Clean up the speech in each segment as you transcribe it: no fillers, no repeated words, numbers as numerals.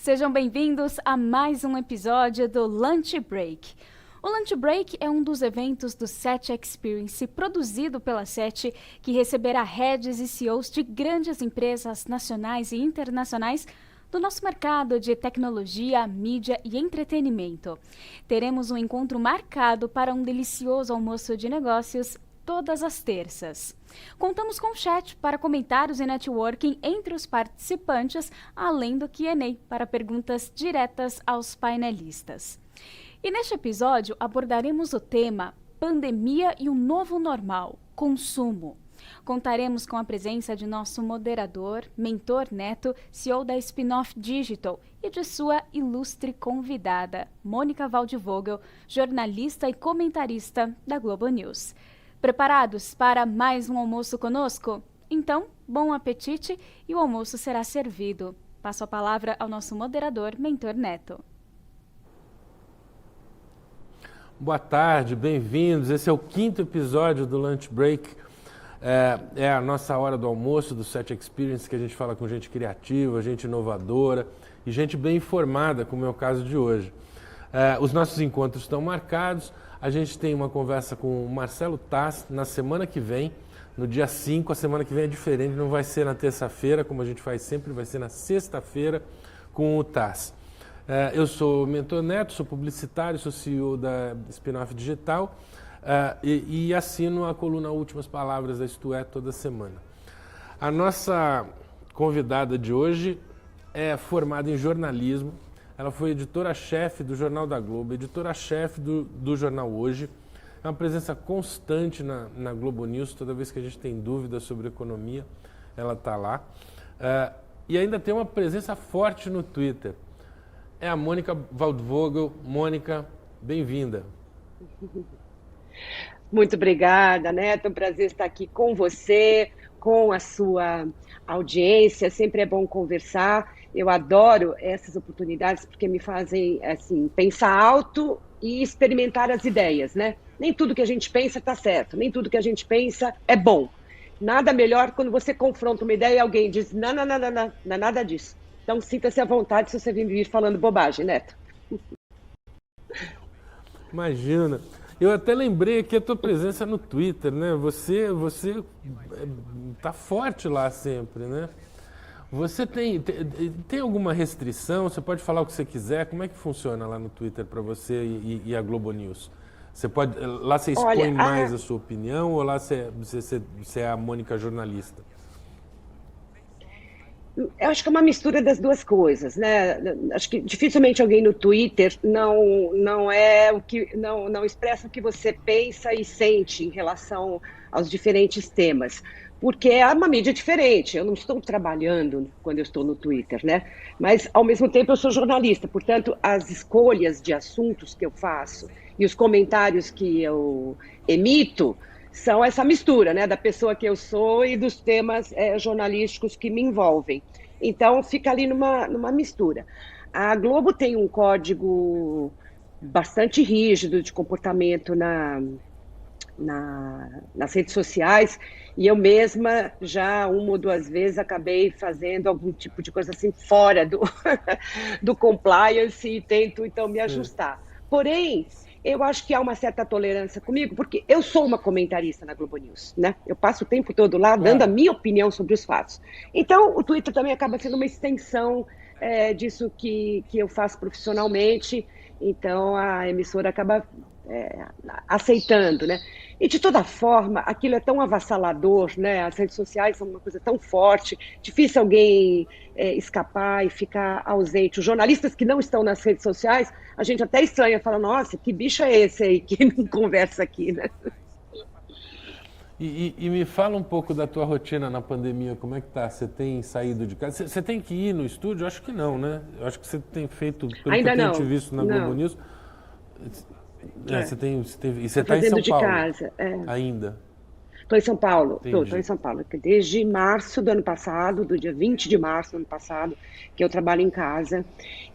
Sejam bem-vindos a mais um episódio do Lunch Break. O Lunch Break é um dos eventos do SET Experience produzido pela SET, que receberá heads e CEOs de grandes empresas nacionais e internacionais do nosso mercado de tecnologia, mídia e entretenimento. Teremos um encontro marcado para um delicioso almoço de negócios todas as terças. Contamos com chat para comentários e networking entre os participantes, além do Q&A para perguntas diretas aos painelistas. E neste episódio abordaremos o tema Pandemia e o Novo Normal, Consumo. Contaremos com a presença de nosso moderador, Mentor Neto, CEO da Spinoff Digital, e de sua ilustre convidada, Mônica Waldvogel, jornalista e comentarista da Globo News. Preparados para mais um almoço conosco? Então, bom apetite e o almoço será servido. Passo a palavra ao nosso moderador, Mentor Neto. Boa tarde, bem-vindos. Esse é o 5º episódio do Lunch Break. É a nossa hora do almoço do SET Experience, que a gente fala com gente criativa, gente inovadora e gente bem informada, como é o caso de hoje. Os nossos encontros estão marcados. A gente tem uma conversa com o Marcelo Tass na semana que vem, no dia 5. A semana que vem é diferente, não vai ser na terça-feira, como a gente faz sempre, vai ser na sexta-feira com o Tass. Eu sou o Mentor Neto, sou publicitário, sou CEO da Spinoff Digital e assino a coluna Últimas Palavras da Isto É toda semana. A nossa convidada de hoje é formada em jornalismo. Ela foi editora-chefe do Jornal da Globo, editora-chefe do Jornal Hoje. É uma presença constante na Globo News. Toda vez que a gente tem dúvidas sobre economia, ela está lá. E ainda tem uma presença forte no Twitter. É a Mônica Waldvogel. Mônica, bem-vinda. Muito obrigada, Neto. É um prazer estar aqui com você, com a sua audiência. Sempre é bom conversar. Eu adoro essas oportunidades porque me fazem assim, pensar alto e experimentar as ideias, né? Nem tudo que a gente pensa está certo, nem tudo que a gente pensa é bom. Nada melhor quando você confronta uma ideia e alguém diz, não, não é nada disso. Então sinta-se à vontade se você vir falando bobagem, Neto. Imagina. Eu até lembrei aqui a tua presença no Twitter, né? Você tá forte lá sempre, né? Você tem alguma restrição? Você pode falar o que você quiser? Como é que funciona lá no Twitter para você e a Globo News? Lá você expõe mais a sua opinião ou lá você é a Mônica jornalista? Eu acho que é uma mistura das duas coisas, né? Acho que dificilmente alguém no Twitter não expressa o que você pensa e sente em relação aos diferentes temas, porque é uma mídia diferente. Eu não estou trabalhando quando eu estou no Twitter, né? Mas ao mesmo tempo eu sou jornalista, portanto as escolhas de assuntos que eu faço e os comentários que eu emito são essa mistura, né, da pessoa que eu sou e dos temas jornalísticos que me envolvem. Então, fica ali numa mistura. A Globo tem um código bastante rígido de comportamento nas redes sociais e eu mesma já uma ou duas vezes acabei fazendo algum tipo de coisa assim fora do compliance e tento, então, me ajustar. Porém, eu acho que há uma certa tolerância comigo, porque eu sou uma comentarista na Globo News, né? Eu passo o tempo todo lá dando a minha opinião sobre os fatos. Então, o Twitter também acaba sendo uma extensão disso que eu faço profissionalmente, então a emissora acaba aceitando, né? E de toda forma, aquilo é tão avassalador, né? As redes sociais são uma coisa tão forte, difícil alguém escapar e ficar ausente. Os jornalistas que não estão nas redes sociais, a gente até estranha, fala, nossa, que bicho é esse aí que não conversa aqui, né? E me fala um pouco da tua rotina na pandemia, como é que tá? Você tem saído de casa? Você tem que ir no estúdio? Eu acho que não, né? Eu acho que você tem feito, pelo Ainda que eu tenho não. te visto na Globo News. E você está em fazendo São de Paulo casa, ainda? Estou em São Paulo, Entendi. estou em São Paulo. Desde março do ano passado, do dia 20 de março do ano passado, que eu trabalho em casa.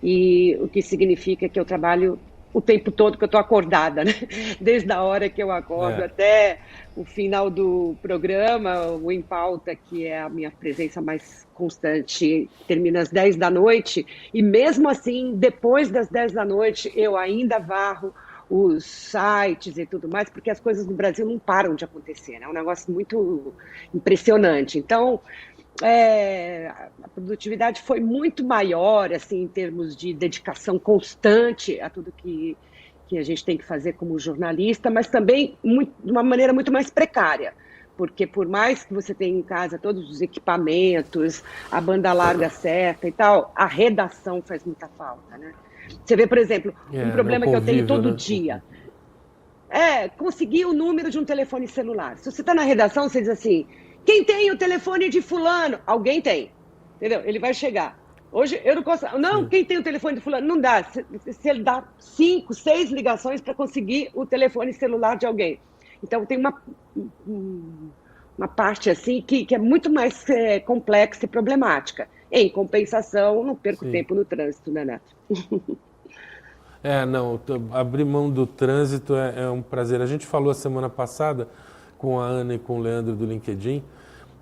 E o que significa que eu trabalho o tempo todo que eu estou acordada, né? Desde a hora que eu acordo até o final do programa, o Em Pauta, que é a minha presença mais constante, termina às 10 da noite, e mesmo assim, depois das 10 da noite, eu ainda varro os sites e tudo mais, porque as coisas no Brasil não param de acontecer, né? É um negócio muito impressionante. Então, a produtividade foi muito maior, assim, em termos de dedicação constante a tudo que a gente tem que fazer como jornalista, mas também de uma maneira muito mais precária, porque por mais que você tenha em casa todos os equipamentos, a banda larga certa e tal, a redação faz muita falta, né? Você vê, por exemplo, um problema que eu tenho todo dia. Conseguir o número de um telefone celular. Se você está na redação, você diz assim, quem tem o telefone de fulano? Alguém tem, entendeu? Ele vai chegar. Hoje eu não consigo. Não, quem tem o telefone de fulano? Não dá. Se ele dá 5, 6 ligações para conseguir o telefone celular de alguém. Então tem uma parte assim que é muito mais complexa e problemática. Em compensação, não perco tempo no trânsito, né, Neto? Abrir mão do trânsito é um prazer. A gente falou a semana passada com a Ana e com o Leandro do LinkedIn,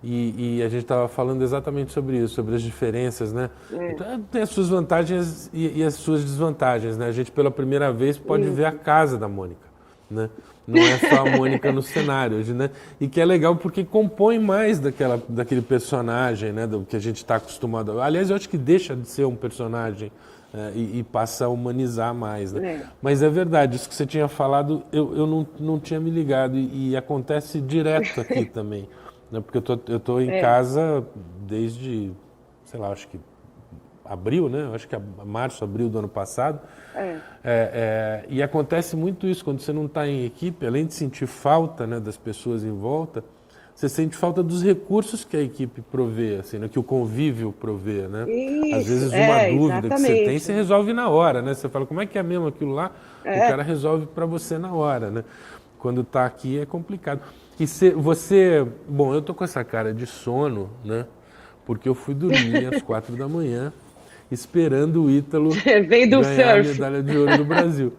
e a gente estava falando exatamente sobre isso, sobre as diferenças, né? Então, tem as suas vantagens e as suas desvantagens, né? A gente, pela primeira vez, pode ver a casa da Mônica, né? Não é só a Mônica no cenário, né? E que é legal porque compõe mais daquele personagem, né? Do que a gente está acostumado. Aliás, eu acho que deixa de ser um personagem e passa a humanizar mais, né? Mas é verdade, isso que você tinha falado, eu não tinha me ligado e acontece direto aqui também, né? Porque eu tô em casa desde, sei lá, acho que abril, né? Acho que março, abril do ano passado. E acontece muito isso, quando você não está em equipe, além de sentir falta, né, das pessoas em volta, você sente falta dos recursos que a equipe provê, assim, né, que o convívio provê, né? Isso, às vezes uma dúvida exatamente. que você tem, você resolve na hora, né? Você fala, como é que é mesmo aquilo lá? O cara resolve para você na hora, né? Quando está aqui é complicado. E bom, eu tô com essa cara de sono, né? Porque eu fui dormir às 4 da manhã, esperando o Ítalo ganhar a medalha de ouro do Brasil.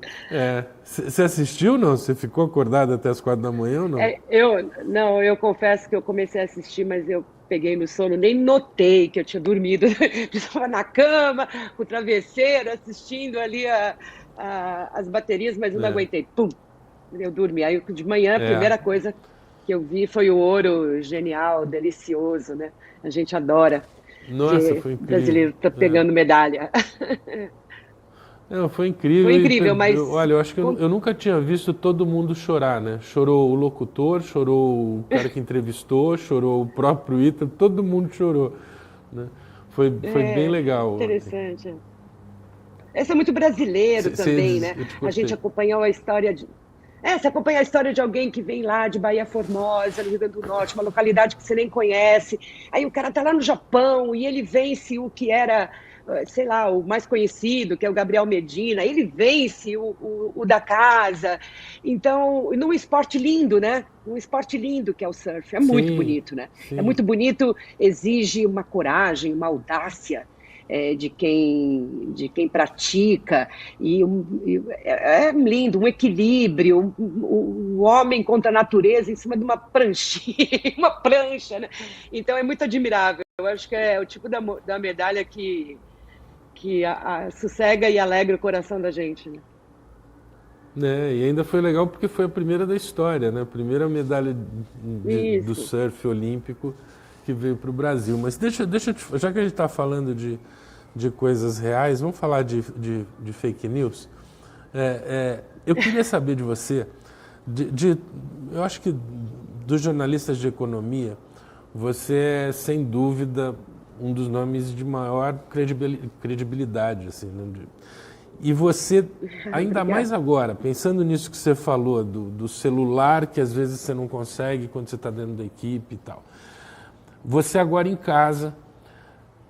Você assistiu, não? Você ficou acordado até as 4 da manhã ou não? Eu confesso que eu comecei a assistir, mas eu peguei no sono, nem notei que eu tinha dormido. Eu estava na cama, com o travesseiro, assistindo ali as baterias, mas eu não aguentei. Pum! Eu dormi. Aí de manhã, a primeira coisa que eu vi foi o ouro genial, delicioso, né? A gente adora. Nossa, foi incrível. O brasileiro está pegando medalha. Foi incrível. Foi incrível, mas... Olha, eu acho que eu nunca tinha visto todo mundo chorar, né? Chorou o locutor, chorou o cara que entrevistou, chorou o próprio Ítalo, todo mundo chorou, né? Foi bem legal. Interessante. Esse é muito brasileiro também, né? A gente acompanhou a história de... você acompanha a história de alguém que vem lá de Bahia Formosa, no Rio Grande do Norte, uma localidade que você nem conhece. Aí o cara tá lá no Japão e ele vence o que era, sei lá, o mais conhecido, que é o Gabriel Medina. Ele vence o da casa. Então, num esporte lindo, né? Um esporte lindo que é o surf. É muito bonito, né? Sim. É muito bonito, exige uma coragem, uma audácia. De quem pratica, e é lindo, um equilíbrio, o homem contra a natureza em cima de uma pranchinha, uma prancha, né? Então é muito admirável. Eu acho que é o tipo da medalha que sossega e alegra o coração da gente, né? E ainda foi legal porque foi a primeira da história, né? A primeira medalha do surf olímpico que veio para o Brasil. Mas deixa já que a gente está falando de coisas reais, vamos falar de fake news? Eu queria saber de você, eu acho que dos jornalistas de economia, você é, sem dúvida, um dos nomes de maior credibilidade, assim, né? E você, ainda mais agora, pensando nisso que você falou, do celular, que às vezes você não consegue quando você está dentro da equipe e tal. Você agora em casa,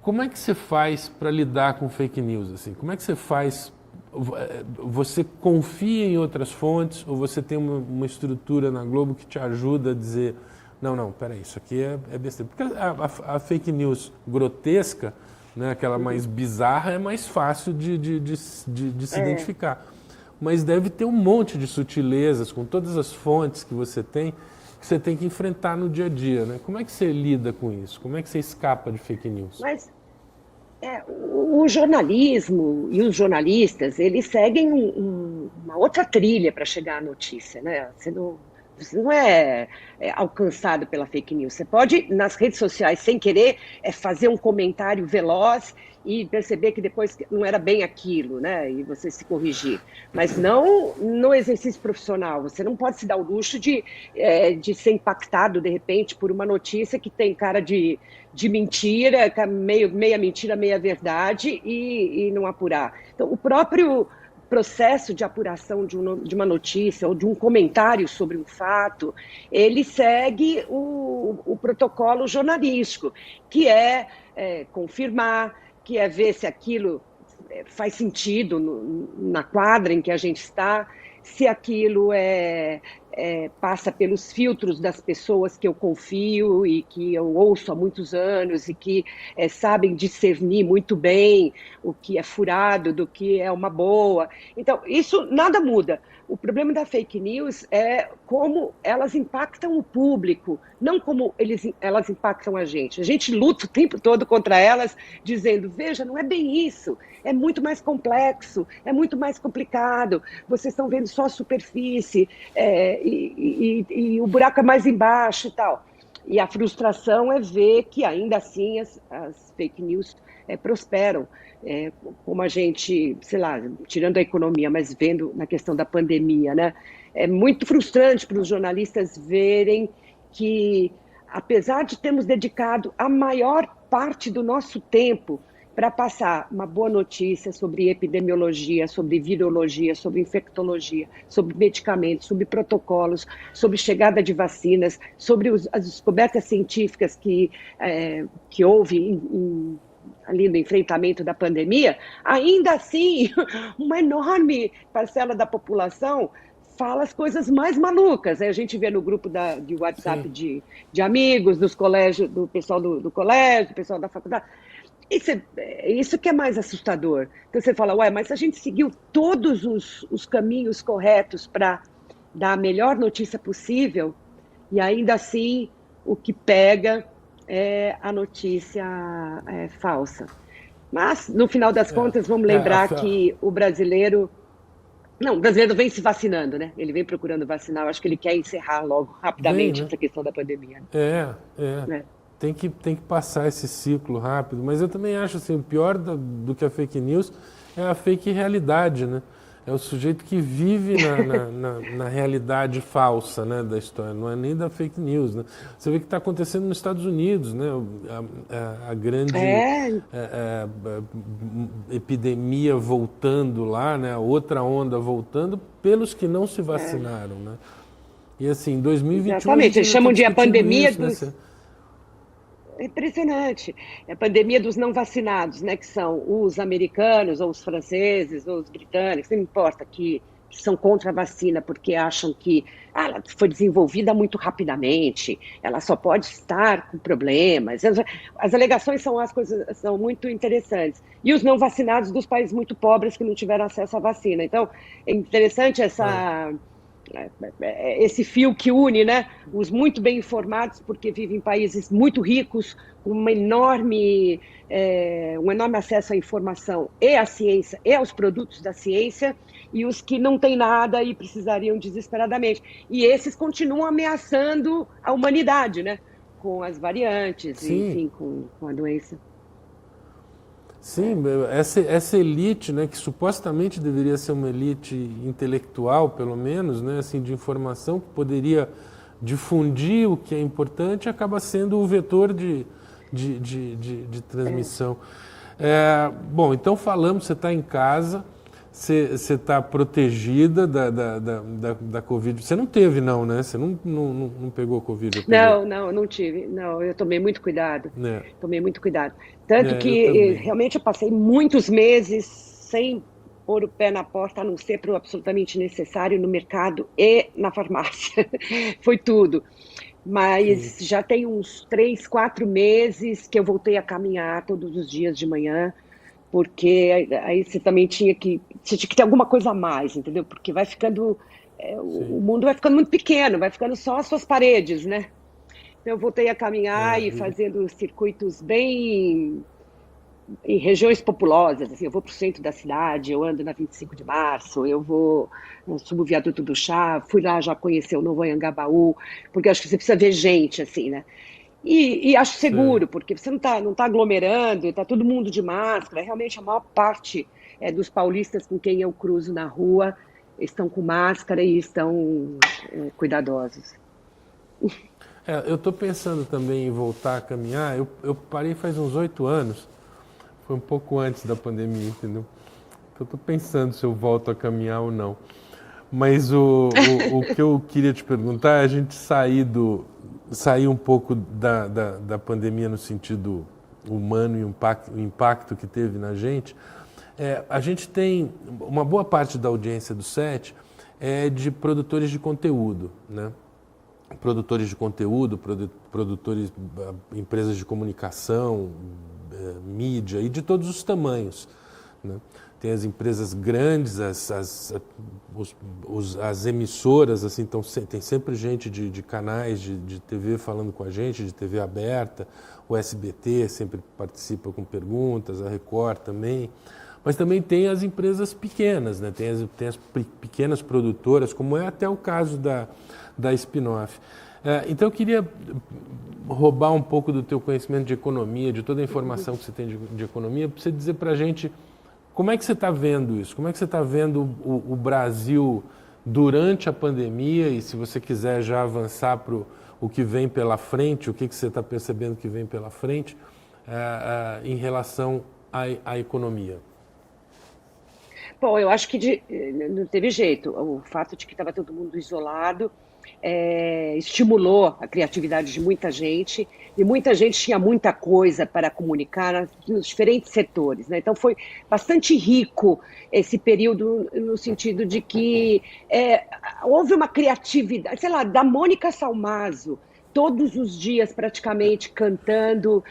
como é que você faz para lidar com fake news? Assim? Como é que você faz? Você confia em outras fontes ou você tem uma estrutura na Globo que te ajuda a dizer não, peraí, isso aqui é besteira? Porque a fake news grotesca, né, aquela mais bizarra, é mais fácil de se identificar. mas deve ter um monte de sutilezas com todas as fontes que você tem que enfrentar no dia a dia, né? Como é que você lida com isso? Como é que você escapa de fake news? Mas o jornalismo e os jornalistas, eles seguem uma outra trilha para chegar à notícia, né? Você não é alcançado pela fake news. Você pode, nas redes sociais, sem querer, fazer um comentário veloz e perceber que depois não era bem aquilo, né? E você se corrigir. Mas não no exercício profissional. Você não pode se dar o luxo de ser impactado, de repente, por uma notícia que tem cara de mentira, meia mentira, meia verdade, e não apurar. Então, o próprio processo de apuração de uma notícia ou de um comentário sobre um fato, ele segue o protocolo jornalístico, que é confirmar, que é ver se aquilo faz sentido na quadra em que a gente está, se aquilo passa pelos filtros das pessoas que eu confio e que eu ouço há muitos anos e que sabem discernir muito bem o que é furado do que é uma boa. Então, isso nada muda. O problema da fake news é como elas impactam o público, não como elas impactam a gente. A gente luta o tempo todo contra elas, dizendo, veja, não é bem isso, é muito mais complexo, é muito mais complicado, vocês estão vendo só a superfície, e o buraco é mais embaixo e tal. E a frustração é ver que ainda assim as fake news prosperam. Como a gente, sei lá, tirando a economia, mas vendo na questão da pandemia, né? É muito frustrante para os jornalistas verem que, apesar de termos dedicado a maior parte do nosso tempo para passar uma boa notícia sobre epidemiologia, sobre virologia, sobre infectologia, sobre medicamentos, sobre protocolos, sobre chegada de vacinas, sobre as descobertas científicas que houve ali no enfrentamento da pandemia, ainda assim, uma enorme parcela da população fala as coisas mais malucas. Aí a gente vê no grupo de WhatsApp de amigos, dos colégios, do pessoal do colégio, do pessoal da faculdade. Isso que é mais assustador. Então você fala, mas a gente seguiu todos os caminhos corretos para dar a melhor notícia possível e ainda assim o que pega é a notícia falsa. Mas, no final das contas, vamos lembrar que o brasileiro vem se vacinando, né? Ele vem procurando vacinar. Eu acho que ele quer encerrar logo, rapidamente, essa questão da pandemia. Né? Tem que passar esse ciclo rápido. Mas eu também acho assim, o pior do que a fake news é a fake realidade, né? É o sujeito que vive na realidade falsa, né, da história, não é nem da fake news, né? Você vê o que está acontecendo nos Estados Unidos, né? A grande epidemia voltando lá, né? A outra onda voltando pelos que não se vacinaram, né? E assim, em 2021... Exatamente, eles chamam de a pandemia isso, dos... né? É impressionante. É a pandemia dos não vacinados, né? Que são os americanos, ou os franceses, ou os britânicos, não importa, que são contra a vacina porque acham que ela foi desenvolvida muito rapidamente, ela só pode estar com problemas. As alegações são muito interessantes. E os não vacinados dos países muito pobres que não tiveram acesso à vacina. Então, é interessante esse fio que une, né, os muito bem informados, porque vivem em países muito ricos, com um enorme acesso à informação e à ciência e aos produtos da ciência, e os que não têm nada e precisariam desesperadamente. E esses continuam ameaçando a humanidade, né, com as variantes, enfim, com a doença. Sim, essa elite, né, que supostamente deveria ser uma elite intelectual, pelo menos, né, assim, de informação, que poderia difundir o que é importante, acaba sendo o vetor de transmissão. Bom, então falamos, você está em casa, você está protegida da Covid. Você não teve, não, né? Você não pegou Covid? Não tive. Não, eu tomei muito cuidado. Tomei muito cuidado. Tanto que realmente eu passei muitos meses sem pôr o pé na porta, a não ser para o absolutamente necessário no mercado e na farmácia. Foi tudo. Mas já tem uns 3, 4 meses que eu voltei a caminhar todos os dias de manhã, porque aí você também tinha que você tinha que ter alguma coisa a mais, entendeu? Porque vai ficando, o mundo vai ficando muito pequeno, vai ficando só as suas paredes, né? Então eu voltei a caminhar e fazendo circuitos bem em regiões populosas, assim, eu vou para o centro da cidade, eu ando na 25 de março, eu subo o viaduto do Chá, fui lá já conhecer o Novo Anhangabaú, porque acho que você precisa ver gente, assim, né? E acho seguro, porque você não tá aglomerando, está todo mundo de máscara, realmente a maior parte dos paulistas com quem eu cruzo na rua estão com máscara e estão cuidadosos. Eu estou pensando também em voltar a caminhar, eu parei faz uns 8 anos, foi um pouco antes da pandemia, entendeu? Eu estou pensando se eu volto a caminhar ou não. Mas o que eu queria te perguntar é a gente sair um pouco da pandemia no sentido humano e o impacto que teve na gente. A gente tem uma boa parte da audiência do SET de produtores de conteúdo, né? Produtores de conteúdo, produtores, empresas de comunicação, mídia e de todos os tamanhos, né? Tem as empresas grandes, as emissoras, assim, então tem sempre gente de canais de TV falando com a gente, de TV aberta, o SBT sempre participa com perguntas, a Record também, mas também tem as empresas pequenas, né? Tem as pequenas produtoras, como é até o caso da Spinoff. Então eu queria roubar um pouco do teu conhecimento de economia, de toda a informação que você tem de economia, para você dizer para a gente como é que você está vendo isso, como é que você está vendo o Brasil durante a pandemia e se você quiser já avançar para o que vem pela frente, o que você está percebendo que vem pela frente em relação à economia. Bom, eu acho que não teve jeito. O fato de que estava todo mundo isolado estimulou a criatividade de muita gente e muita gente tinha muita coisa para comunicar nos diferentes setores, né? Então foi bastante rico esse período no sentido de que houve uma criatividade, sei lá, da Mônica Salmazo, todos os dias praticamente cantando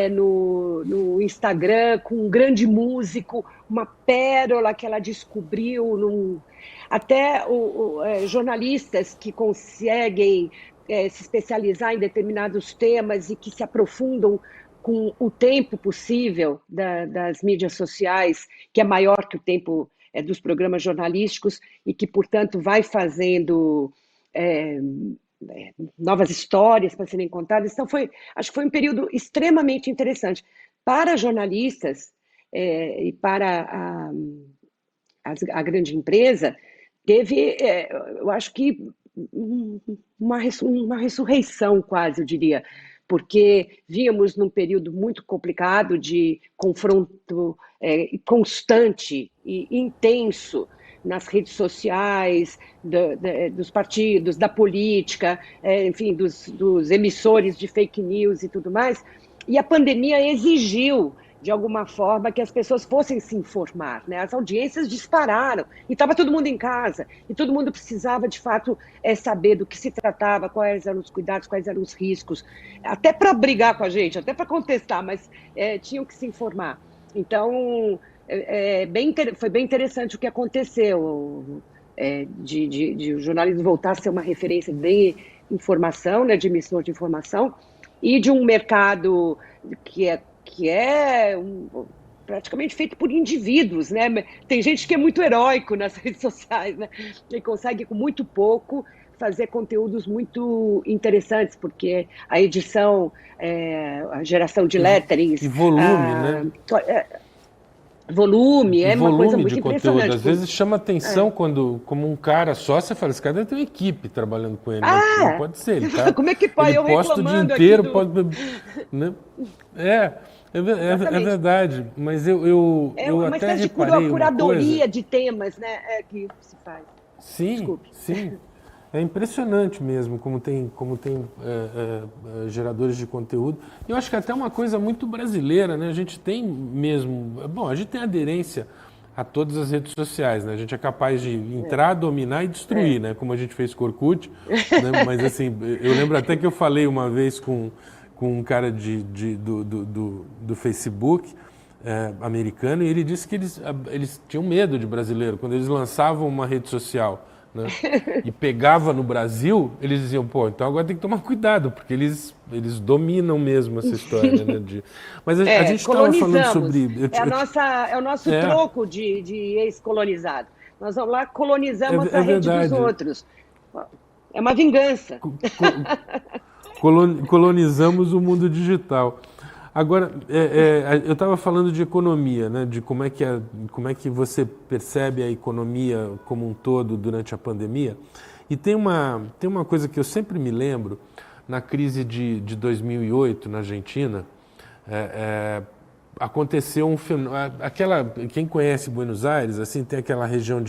no Instagram com um grande músico, uma pérola que ela descobriu, até jornalistas que conseguem se especializar em determinados temas e que se aprofundam com o tempo possível das mídias sociais, que é maior que o tempo dos programas jornalísticos e que, portanto, vai fazendo novas histórias para serem contadas. Então, acho que foi um período extremamente interessante para jornalistas e para a grande empresa. Teve, eu acho que, uma ressurreição quase, eu diria, porque vínhamos num período muito complicado de confronto constante e intenso nas redes sociais, dos partidos, da política, enfim, dos emissores de fake news e tudo mais. E a pandemia exigiu, de alguma forma, que as pessoas fossem se informar, né? As audiências dispararam e estava todo mundo em casa e todo mundo precisava, de fato, saber do que se tratava, quais eram os cuidados, quais eram os riscos, até para brigar com a gente, até para contestar, mas tinham que se informar. Então, foi bem interessante o que aconteceu, de o jornalismo voltar a ser uma referência de informação, né, de emissor de informação, e de um mercado que é praticamente feito por indivíduos, né? Tem gente que é muito heróico nas redes sociais, né? E consegue com muito pouco fazer conteúdos muito interessantes, porque a edição, a geração de letterings... E volume, né? Volume, uma coisa muito de impressionante. Conteúdo. Às vezes chama atenção quando, como um cara só, você fala, esse cara deve ter uma equipe trabalhando com ele. Não pode ser, ele tá, como é que pode? Ele posta o dia inteiro, pode... Né? É verdade, mas eu uma até espécie de reparei curadoria de temas, né, que se faz. Sim, Desculpe. sim. É impressionante mesmo como tem geradores de conteúdo. Eu acho que até uma coisa muito brasileira, né? A gente tem mesmo... Bom, a gente tem aderência a todas as redes sociais, né? A gente é capaz de entrar, dominar e destruir, né? Como a gente fez com o Orkut, né? Mas assim, eu lembro até que eu falei uma vez com um cara do Facebook, americano, e ele disse que eles tinham medo de brasileiro. Quando eles lançavam uma rede social, né, e pegava no Brasil, eles diziam, pô, então agora tem que tomar cuidado, porque eles dominam mesmo essa história, né? Mas a gente estava falando sobre... É o nosso troco de ex-colonizado. Nós vamos lá, colonizamos a rede dos outros. É uma vingança. Colonizamos o mundo digital. Agora, eu estava falando de economia, né? De como é que você percebe a economia como um todo durante a pandemia. E tem uma coisa que eu sempre me lembro, na crise de 2008, na Argentina, aconteceu um fenômeno. Quem conhece Buenos Aires, assim, tem aquela região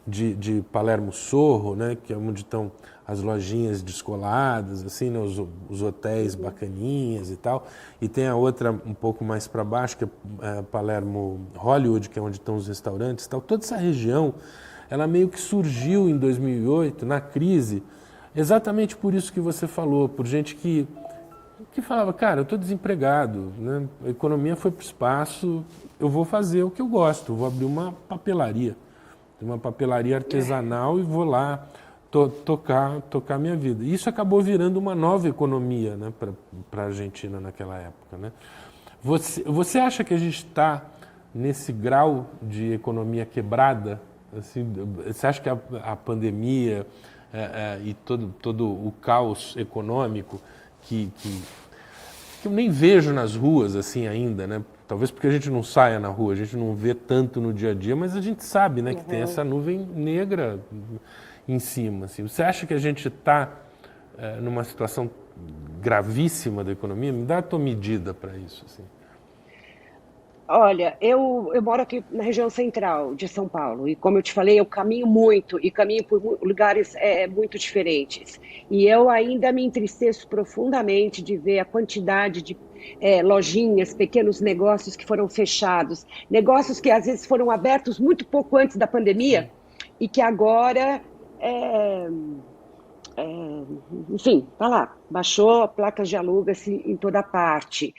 de Palermo Sorro, né? Que é onde estão as lojinhas descoladas, assim, né, os hotéis bacaninhas e tal. E tem a outra um pouco mais para baixo, que é Palermo Hollywood, que é onde estão os restaurantes e tal. Toda essa região, ela meio que surgiu em 2008, na crise, exatamente por isso que você falou, por gente que falava, cara, eu estou desempregado, né? A economia foi para o espaço, eu vou fazer o que eu gosto, vou abrir uma papelaria artesanal e vou lá tocar minha vida. E isso acabou virando uma nova economia, né, para a Argentina naquela época, né? Você acha que a gente está nesse grau de economia quebrada? Assim, você acha que a pandemia e todo o caos econômico que eu nem vejo nas ruas assim ainda, né? Talvez porque a gente não saia na rua, a gente não vê tanto no dia a dia, mas a gente sabe, né, que tem essa nuvem negra em cima. Assim. Você acha que a gente está numa situação gravíssima da economia? Me dá a tua medida para isso. Assim. Olha, eu moro aqui na região central de São Paulo e, como eu te falei, eu caminho muito e caminho por lugares muito diferentes. E eu ainda me entristeço profundamente de ver a quantidade de lojinhas, pequenos negócios que foram fechados, negócios que às vezes foram abertos muito pouco antes da pandemia e que agora, enfim, tá lá, baixou placas de aluga-se em toda parte.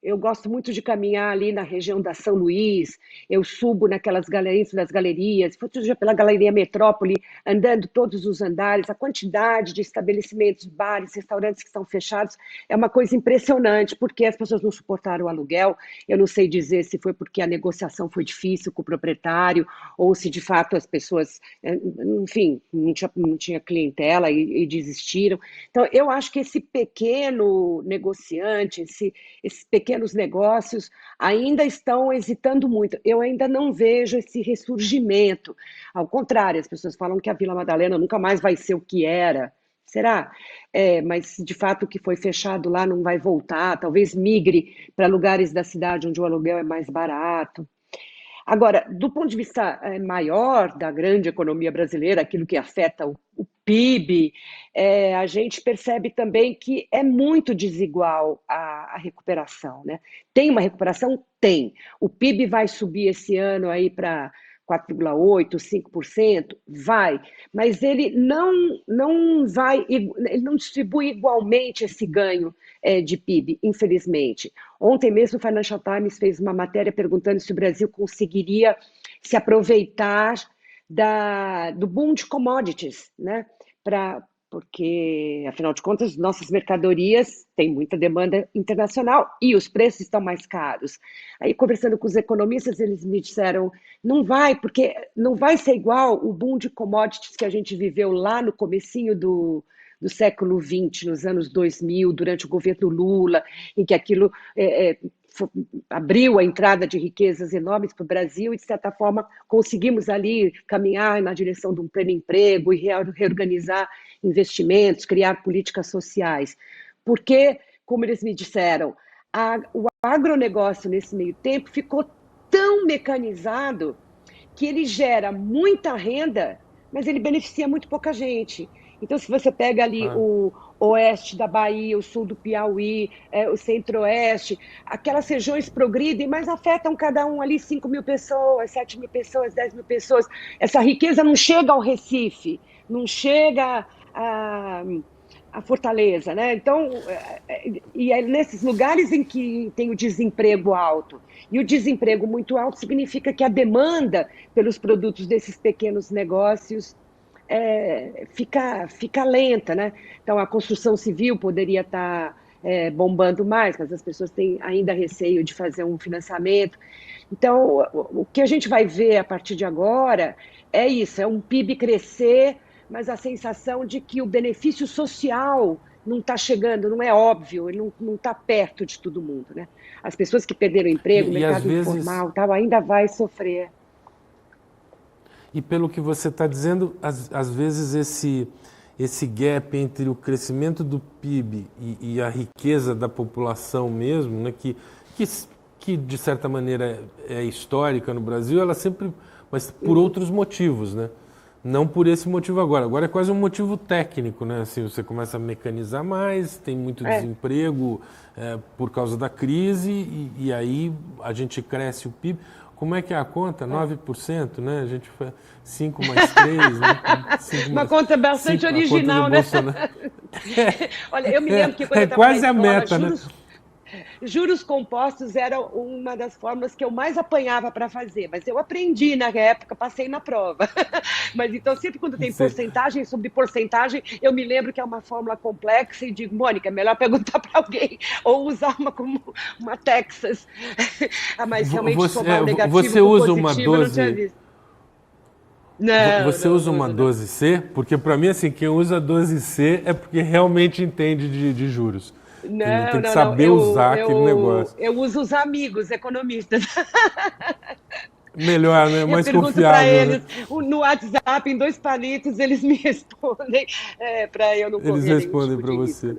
Eu gosto muito de caminhar ali na região da São Luís, eu subo naquelas galerias das galerias, fui outro dia pela Galeria Metrópole, andando todos os andares, a quantidade de estabelecimentos, bares, restaurantes que estão fechados é uma coisa impressionante, porque as pessoas não suportaram o aluguel, eu não sei dizer se foi porque a negociação foi difícil com o proprietário, ou se de fato as pessoas, enfim, não tinha clientela e desistiram. Então, eu acho que esse pequeno negociante, esses pequenos negócios ainda estão hesitando muito. Eu ainda não vejo esse ressurgimento. Ao contrário, as pessoas falam que a Vila Madalena nunca mais vai ser o que era. Será? Mas, de fato, o que foi fechado lá não vai voltar. Talvez migre para lugares da cidade onde o aluguel é mais barato. Agora, do ponto de vista maior da grande economia brasileira, aquilo que afeta o PIB, a gente percebe também que é muito desigual a recuperação, né? Tem uma recuperação? Tem. O PIB vai subir esse ano aí para 4,8%, 5%? Vai, mas ele ele não distribui igualmente esse ganho de PIB, infelizmente. Ontem mesmo o Financial Times fez uma matéria perguntando se o Brasil conseguiria se aproveitar do boom de commodities, né? Porque, afinal de contas, nossas mercadorias têm muita demanda internacional e os preços estão mais caros. Aí, conversando com os economistas, eles me disseram, não vai, porque não vai ser igual o boom de commodities que a gente viveu lá no comecinho do século XX, nos anos 2000, durante o governo Lula, em que aquilo abriu a entrada de riquezas enormes para o Brasil e, de certa forma, conseguimos ali caminhar na direção de um pleno emprego e reorganizar investimentos, criar políticas sociais. Porque, como eles me disseram, o agronegócio, nesse meio tempo, ficou tão mecanizado que ele gera muita renda, mas ele beneficia muito pouca gente. Então, se você pega ali o oeste da Bahia, o sul do Piauí, o centro-oeste, aquelas regiões progridem, mas afetam cada um ali 5 mil pessoas, 7 mil pessoas, 10 mil pessoas. Essa riqueza não chega ao Recife, não chega a fortaleza, né? Então, e é nesses lugares em que tem o desemprego alto, e o desemprego muito alto significa que a demanda pelos produtos desses pequenos negócios fica lenta, né? Então, a construção civil poderia estar bombando mais, mas as pessoas têm ainda receio de fazer um financiamento. Então, o que a gente vai ver a partir de agora é isso, é um PIB crescer, mas a sensação de que o benefício social não está chegando, não é óbvio, ele não está perto de todo mundo, né? As pessoas que perderam o emprego, o mercado informal, tal, ainda vai sofrer. E pelo que você está dizendo, às vezes esse gap entre o crescimento do PIB e a riqueza da população mesmo, né, que de certa maneira é histórica no Brasil, ela sempre, mas por outros motivos, né? Não por esse motivo agora. Agora é quase um motivo técnico, né? Assim, você começa a mecanizar mais, tem muito desemprego por causa da crise e aí a gente cresce o PIB. Como é que é a conta? 9%, né? A gente faz 5 mais 3, né? Uma conta bastante original, né? Olha, eu me lembro que quando eu estava quase na escola, a meta, né? Juros compostos era uma das fórmulas que eu mais apanhava para fazer, mas eu aprendi na época, passei na prova. Mas então, sempre quando tem porcentagem sobre porcentagem, eu me lembro que é uma fórmula complexa e digo, Mônica, é melhor perguntar para alguém ou usar uma como uma Texas. Mas realmente somar o negativo você com usa positivo, uma 12... eu não tinha visto. Não, você usa uma 12C? Porque para mim, assim, quem usa 12C é porque realmente entende de juros. Tem que saber usar aquele negócio. Eu uso os amigos economistas. Melhor, né? Mais confiável. Eu pergunto para eles, né? No WhatsApp, em 2 palitos, eles me respondem para eu não correr. Eles respondem para você.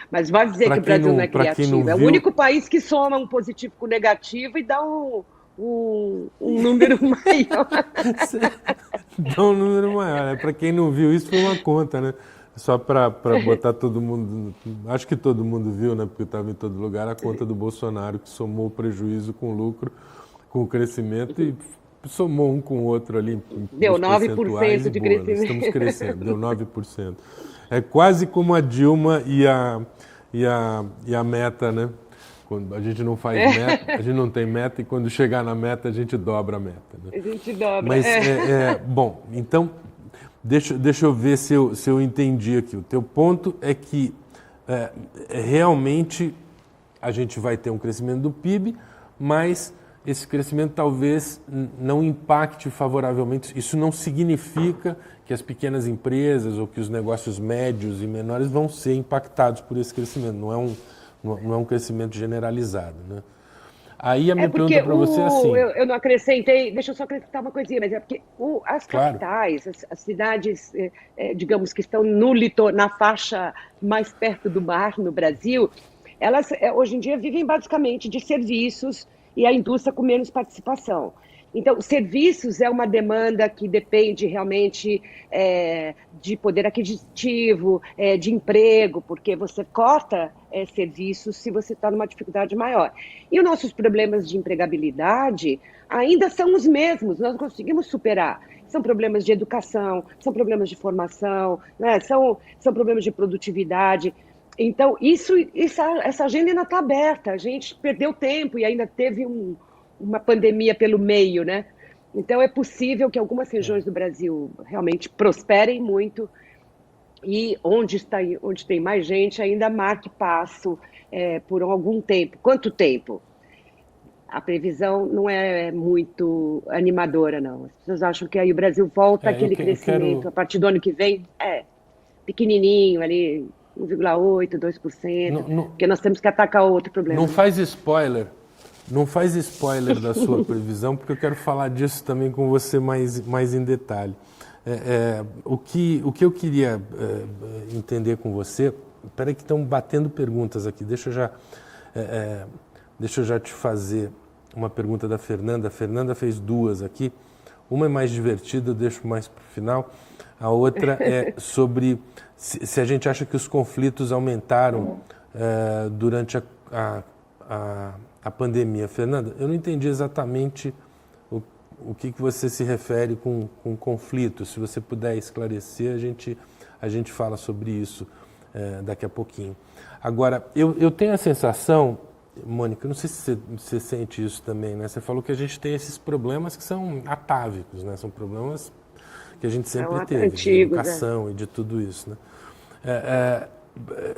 Mas vai dizer que o Brasil não é criativo. É o único país que soma um positivo com negativo e dá um número maior. Dá um número maior. Para quem não viu, isso foi uma conta, né? Só para botar todo mundo... Acho que todo mundo viu, né? Porque estava em todo lugar a conta do Bolsonaro, que somou o prejuízo com o lucro, com o crescimento e somou um com o outro ali. Deu 9% de crescimento. Estamos crescendo, deu 9%. É quase como a Dilma e a meta, né? Quando a gente não faz meta, a gente não tem meta e quando chegar na meta a gente dobra a meta. Né? A gente dobra. Mas, bom, então... Deixa eu ver se eu entendi aqui. O teu ponto é que realmente a gente vai ter um crescimento do PIB, mas esse crescimento talvez não impacte favoravelmente. Isso não significa que as pequenas empresas ou que os negócios médios e menores vão ser impactados por esse crescimento. Não é um crescimento generalizado, né? Aí a minha pergunta para você é assim... Eu não acrescentei, deixa eu só acrescentar uma coisinha, mas é porque as capitais, as cidades, digamos, que estão na faixa mais perto do mar no Brasil, elas hoje em dia vivem basicamente de serviços e a indústria com menos participação. Então, serviços é uma demanda que depende realmente de poder aquisitivo, de emprego, porque você corta serviços se você está numa dificuldade maior. E os nossos problemas de empregabilidade ainda são os mesmos, nós não conseguimos superar. São problemas de educação, são problemas de formação, né? São problemas de produtividade. Então, essa agenda ainda está aberta, a gente perdeu tempo e ainda teve uma pandemia pelo meio, né? Então, é possível que algumas regiões do Brasil realmente prosperem muito e onde tem mais gente ainda marque passo por algum tempo. Quanto tempo? A previsão não é muito animadora, não. As pessoas acham que aí o Brasil volta àquele crescimento a partir do ano que vem, pequenininho ali, 1,8%, 2%, porque nós temos que atacar outro problema. Não faz spoiler. Não faz spoiler da sua previsão, porque eu quero falar disso também com você mais em detalhe. O que eu queria entender com você... Espera aí que estão batendo perguntas aqui. Deixa eu já te fazer uma pergunta da Fernanda. A Fernanda fez 2 aqui. Uma é mais divertida, eu deixo mais para o final. A outra é sobre se a gente acha que os conflitos aumentaram durante a pandemia. Fernanda, eu não entendi exatamente o que você se refere com conflito. Se você puder esclarecer, a gente a gente fala sobre isso daqui a pouquinho. Agora, eu tenho a sensação, Mônica, não sei se você sente isso também, né? Você falou que a gente tem esses problemas que são atávicos, né? São problemas que a gente sempre teve, antigos, de educação e de tudo isso, né?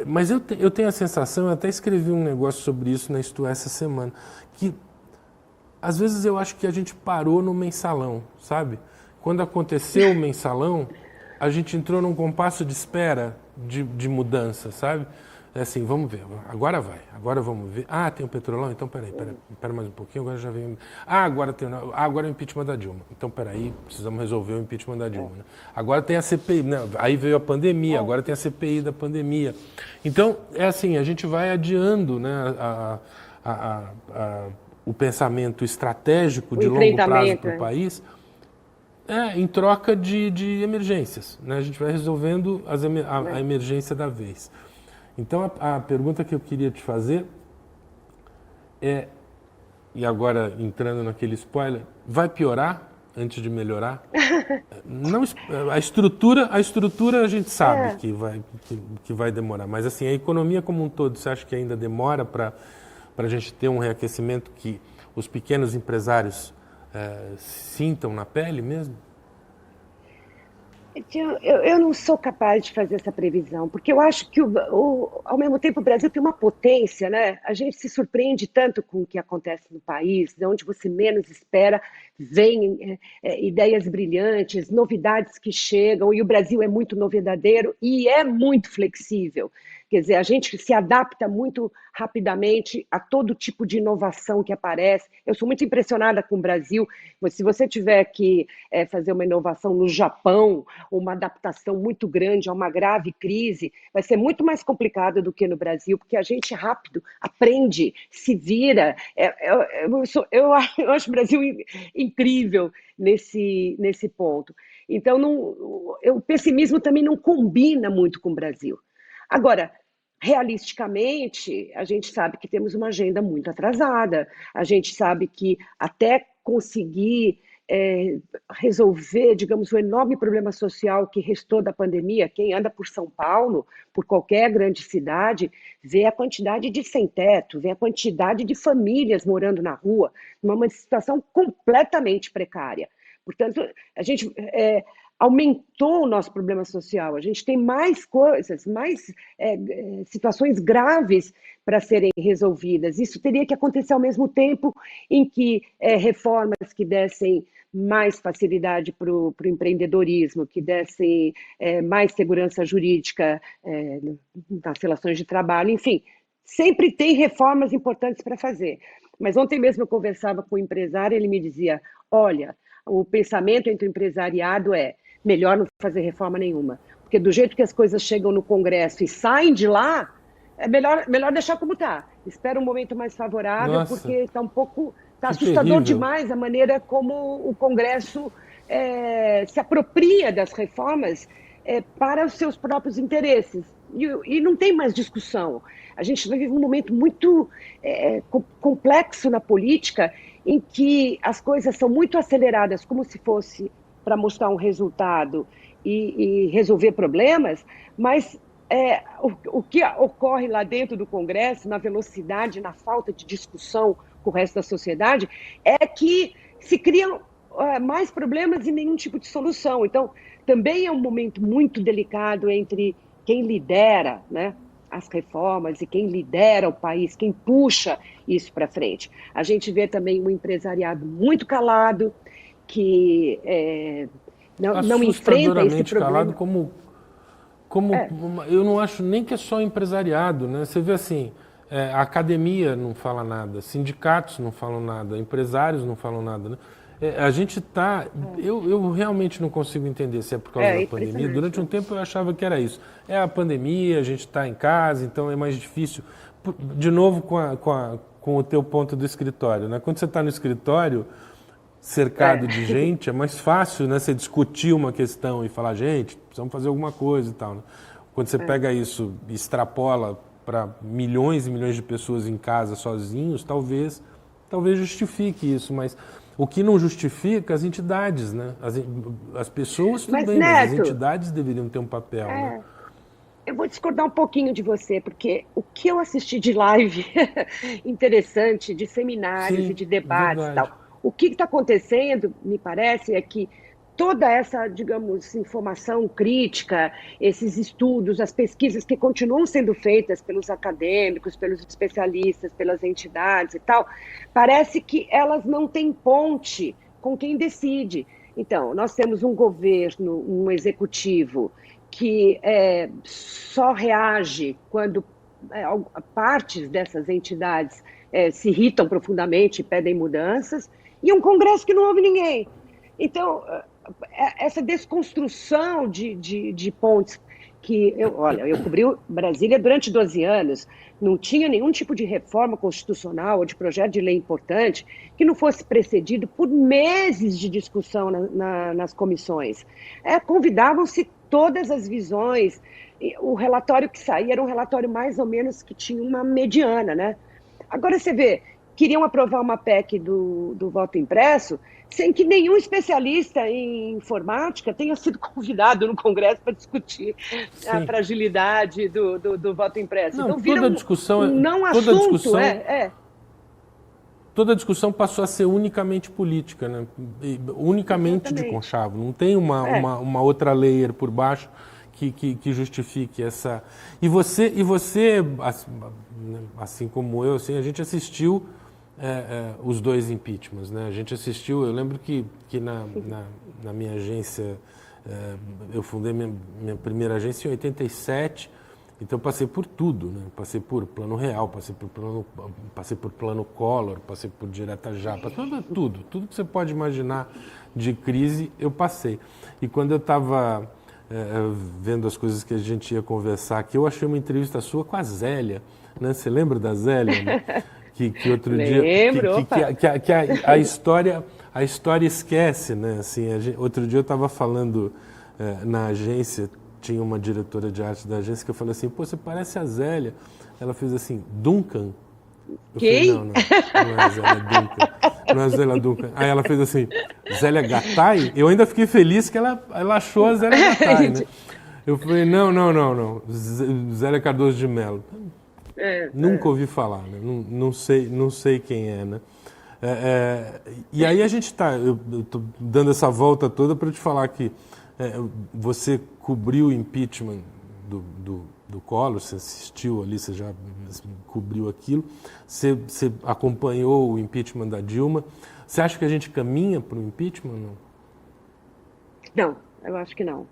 Mas eu tenho a sensação, eu até escrevi um negócio sobre isso na Isto essa semana, que às vezes eu acho que a gente parou no mensalão, sabe? Quando aconteceu o mensalão, a gente entrou num compasso de espera de mudança, sabe? É assim, vamos ver, agora vai, agora vamos ver. Ah, tem o petrolão? Então peraí mais um pouquinho, agora já vem... agora é o impeachment da Dilma. Então peraí, precisamos resolver o impeachment da Dilma. Né? Agora tem a CPI, né? Aí veio a pandemia, agora tem a CPI da pandemia. Então, é assim, a gente vai adiando, né, o pensamento estratégico de longo prazo para o país, em troca de emergências. Né? A gente vai resolvendo a emergência da vez. Então, a pergunta que eu queria te fazer é, e agora entrando naquele spoiler, vai piorar antes de melhorar? Não, a estrutura a gente sabe que vai demorar, mas assim, a economia como um todo, você acha que ainda demora para a gente ter um reaquecimento que os pequenos empresários sintam na pele mesmo? Eu não sou capaz de fazer essa previsão, porque eu acho que, ao mesmo tempo, o Brasil tem uma potência, né? A gente se surpreende tanto com o que acontece no país, de onde você menos espera, vêm ideias brilhantes, novidades que chegam, e o Brasil é muito novidadeiro e é muito flexível. Quer dizer, a gente se adapta muito rapidamente a todo tipo de inovação que aparece. Eu sou muito impressionada com o Brasil, mas se você tiver que fazer uma inovação no Japão, uma adaptação muito grande a uma grave crise, vai ser muito mais complicado do que no Brasil, porque a gente rápido aprende, se vira. Eu acho o Brasil incrível nesse ponto. Então, o pessimismo também não combina muito com o Brasil. Agora, realisticamente, a gente sabe que temos uma agenda muito atrasada, a gente sabe que até conseguir resolver, digamos, o enorme problema social que restou da pandemia, quem anda por São Paulo, por qualquer grande cidade, vê a quantidade de sem-teto, vê a quantidade de famílias morando na rua, numa situação completamente precária. Portanto, a gente aumentou o nosso problema social, a gente tem mais coisas, mais situações graves para serem resolvidas. Isso teria que acontecer ao mesmo tempo em que reformas que dessem mais facilidade para o empreendedorismo, que dessem mais segurança jurídica nas relações de trabalho, enfim, sempre tem reformas importantes para fazer. Mas ontem mesmo eu conversava com um empresário, ele me dizia, olha, o pensamento entre o empresariado é melhor não fazer reforma nenhuma, porque do jeito que as coisas chegam no Congresso e saem de lá, é melhor deixar como está. Espera um momento mais favorável, Nossa, porque está assustador terrível. demais a maneira como o Congresso se apropria das reformas para os seus próprios interesses. E não tem mais discussão. A gente vive um momento muito complexo na política, em que as coisas são muito aceleradas, como se fosse para mostrar um resultado e resolver problemas, mas o que ocorre lá dentro do Congresso, na velocidade, na falta de discussão com o resto da sociedade, é que se criam mais problemas e nenhum tipo de solução. Então, também é um momento muito delicado entre quem lidera, né, as reformas e quem lidera o país, quem puxa isso para frente. A gente vê também um empresariado muito calado, que não enfrenta esse problema. Calado eu não acho nem que é só empresariado, né? Você vê assim, a academia não fala nada, sindicatos não falam nada, empresários não falam nada, né? A gente está... Eu realmente não consigo entender se é por causa da pandemia. Durante um tempo eu achava que era isso. É a pandemia, a gente está em casa, então é mais difícil. De novo com o teu ponto do escritório, né? Quando você está no escritório, cercado de gente, é mais fácil, né, você discutir uma questão e falar, gente, precisamos fazer alguma coisa e tal. Né? Quando você pega isso e extrapola para milhões e milhões de pessoas em casa sozinhos, talvez justifique isso, mas O que não justifica as entidades, né? As pessoas, tudo Mas, bem, mas as Neto, entidades deveriam ter um papel, né? eu vou discordar um pouquinho de você, porque o que eu assisti de live interessante, de seminários e Sim, de debates e verdade. tal, o que está acontecendo, me parece, é que toda essa, digamos, informação crítica, esses estudos, as pesquisas que continuam sendo feitas pelos acadêmicos, pelos especialistas, pelas entidades e tal, parece que elas não têm ponte com quem decide. Então, nós temos um governo, um executivo que só reage quando partes dessas entidades se irritam profundamente e pedem mudanças, e um Congresso que não ouve ninguém. Então, essa desconstrução de pontes que eu cobri Brasília durante 12 anos, não tinha nenhum tipo de reforma constitucional ou de projeto de lei importante que não fosse precedido por meses de discussão nas comissões. Convidavam-se todas as visões. O relatório que saía era um relatório mais ou menos que tinha uma mediana, né? Agora você vê, queriam aprovar uma PEC do voto impresso sem que nenhum especialista em informática tenha sido convidado no Congresso para discutir a Sim. fragilidade do voto impresso. Não, Então vira um não toda assunto. toda a discussão passou a ser unicamente política, né? Unicamente de Exatamente. conchavo. Não tem uma outra layer por baixo que justifique essa. E você, assim como eu, assim, a gente assistiu os dois impeachments, né? A gente assistiu. Eu lembro que na minha agência, eu fundei minha primeira agência em 87. Então passei por tudo, né? Passei por Plano Real, passei por Plano Collor, passei por Direta Já, passei por tudo que você pode imaginar de crise eu passei. E quando eu estava vendo as coisas que a gente ia conversar aqui, eu achei uma entrevista sua com a Zélia, né? Você lembra da Zélia, né? Que outro Lembro, dia que a história esquece, né? Assim, outro dia eu estava falando na agência. Tinha uma diretora de arte da agência que eu falei assim, pô, você parece a Zélia. Ela fez assim, Duncan? Eu Quem? falei, não é a Zélia Duncan. Não é a Zélia Duncan. Aí ela fez assim, Zélia Gattai? Eu ainda fiquei feliz que ela achou a Zélia Gattai, né? Eu falei, não. Zélia Cardoso de Mello. Nunca ouvi falar, né? Não sei quem é, né? E aí a gente eu tô dando essa volta toda para te falar que você cobriu o impeachment do Collor, você assistiu ali, você já cobriu aquilo, você acompanhou o impeachment da Dilma. Você acha que a gente caminha para o impeachment ou não? Não, eu acho que não.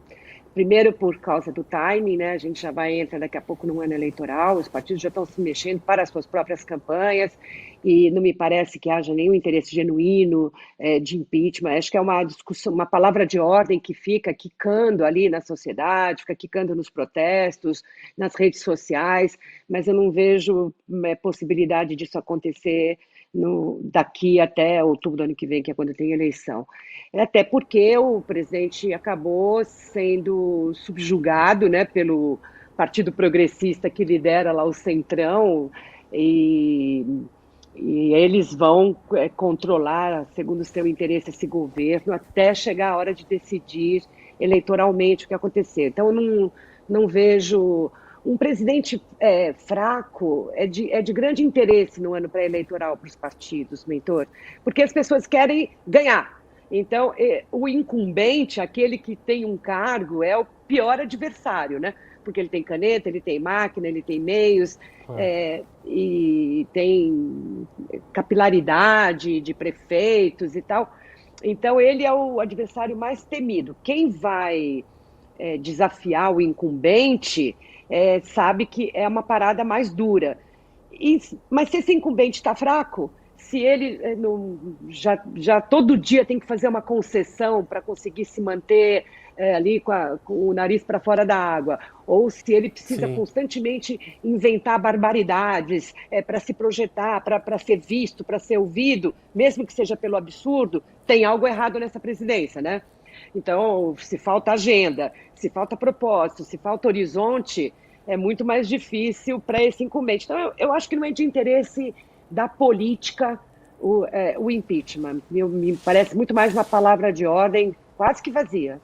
Primeiro, por causa do timing, né? A gente já vai entrar daqui a pouco num ano eleitoral, os partidos já estão se mexendo para as suas próprias campanhas e não me parece que haja nenhum interesse genuíno de impeachment. Acho que é uma discussão, uma palavra de ordem que fica quicando ali na sociedade, fica quicando nos protestos, nas redes sociais, mas eu não vejo possibilidade disso acontecer daqui até outubro do ano que vem, que é quando tem eleição. Até porque o presidente acabou sendo subjugado, né, pelo Partido Progressista que lidera lá o Centrão, e eles vão controlar, segundo o seu interesse, esse governo até chegar a hora de decidir eleitoralmente o que acontecer. Então, não vejo. Um presidente fraco é de grande interesse no ano pré-eleitoral para os partidos, mentor, porque as pessoas querem ganhar. Então, o incumbente, aquele que tem um cargo, é o pior adversário, né? Porque ele tem caneta, ele tem máquina, ele tem meios, e tem capilaridade de prefeitos e tal. Então, ele é o adversário mais temido. Quem vai desafiar o incumbente sabe que é uma parada mais dura. Mas se esse incumbente está fraco, se ele já todo dia tem que fazer uma concessão para conseguir se manter ali com o nariz para fora da água, ou se ele precisa constantemente inventar barbaridades para se projetar, para ser visto, para ser ouvido, mesmo que seja pelo absurdo, tem algo errado nessa presidência, né? Então, se falta agenda, se falta propósito, se falta horizonte, é muito mais difícil para esse incumbente. Então, eu acho que não é de interesse da política o impeachment. Me parece muito mais uma palavra de ordem quase que vazia.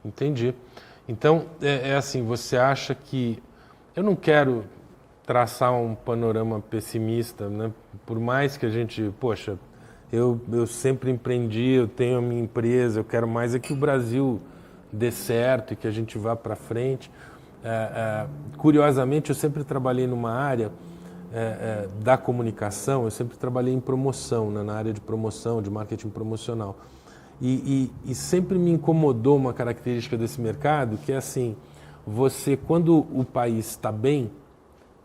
Entendi. Então, assim, você acha que... Eu não quero traçar um panorama pessimista, né? Por mais que a gente... Poxa, eu sempre empreendi, eu tenho a minha empresa, eu quero mais é que o Brasil dê certo e que a gente vá para frente. Curiosamente, eu sempre trabalhei numa área da comunicação, eu sempre trabalhei em promoção, né? Na área de promoção, de marketing promocional. E sempre me incomodou uma característica desse mercado, que é assim, quando o país está bem,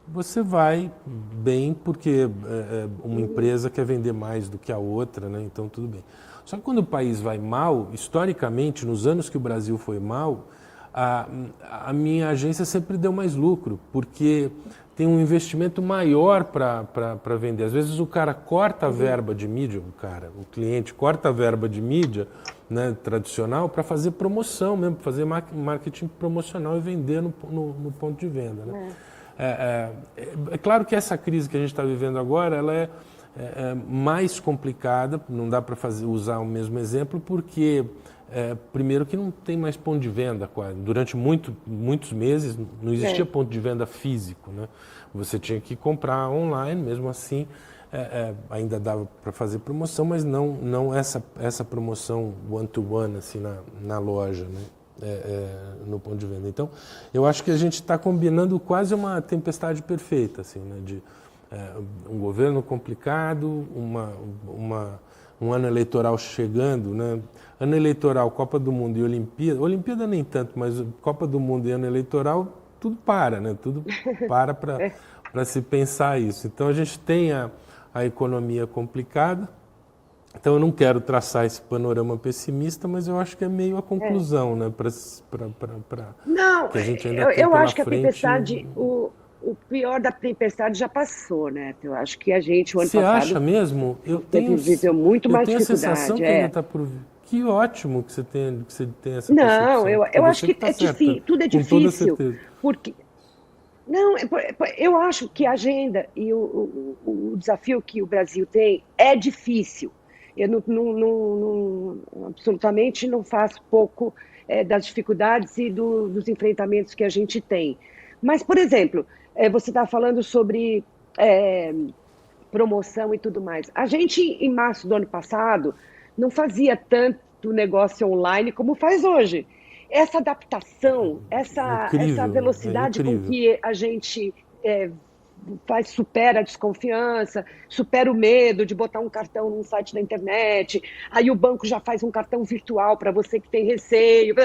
você vai bem porque uma empresa quer vender mais do que a outra, né? Então tudo bem. Só que quando o país vai mal, historicamente, nos anos que o Brasil foi mal, a minha agência sempre deu mais lucro, porque tem um investimento maior para vender. Às vezes o cara corta a verba de mídia, o cliente corta a verba de mídia, né, tradicional para fazer promoção mesmo, para fazer marketing promocional e vender no ponto de venda. Né? É claro que essa crise que a gente está vivendo agora, ela é mais complicada, não dá para usar o mesmo exemplo, porque primeiro que não tem mais ponto de venda quase. Durante muitos meses não existia ponto de venda físico, né? Você tinha que comprar online, mesmo assim ainda dava para fazer promoção, mas não essa promoção one-to-one assim, na loja, né? No ponto de venda. Então, eu acho que a gente está combinando quase uma tempestade perfeita, assim, né? De um governo complicado, um ano eleitoral chegando, né? Ano eleitoral, Copa do Mundo e Olimpíada nem tanto, mas Copa do Mundo e ano eleitoral, tudo para, né? Tudo para se pensar isso. Então a gente tem a economia complicada, então eu não quero traçar esse panorama pessimista, mas eu acho que é meio a conclusão, né? Não, que a gente ainda tem eu acho que frente... a tempestade, o pior da tempestade já passou, né? Eu acho que a gente, o ano Você passado... Você acha mesmo? Viveu muito mais dificuldade. Eu tenho a sensação que ainda está por vir. Que ótimo que você tem essa percepção. Não, eu acho que difícil, tudo é difícil. Com toda certeza. Porque... Não, eu acho que a agenda e o desafio que o Brasil tem é difícil. Eu absolutamente não faço pouco das dificuldades e dos enfrentamentos que a gente tem. Mas, por exemplo, você está falando sobre promoção e tudo mais. A gente, em março do ano passado, não fazia tanto negócio online como faz hoje. Essa adaptação, essa velocidade com que a gente supera a desconfiança, supera o medo de botar um cartão num site da internet, aí o banco já faz um cartão virtual para você que tem receio.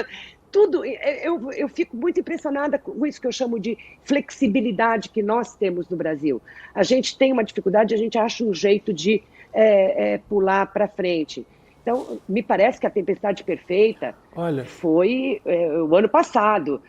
Tudo, eu fico muito impressionada com isso que eu chamo de flexibilidade que nós temos no Brasil. A gente tem uma dificuldade, a gente acha um jeito de pular para frente. Então, me parece que a tempestade perfeita foi o ano passado.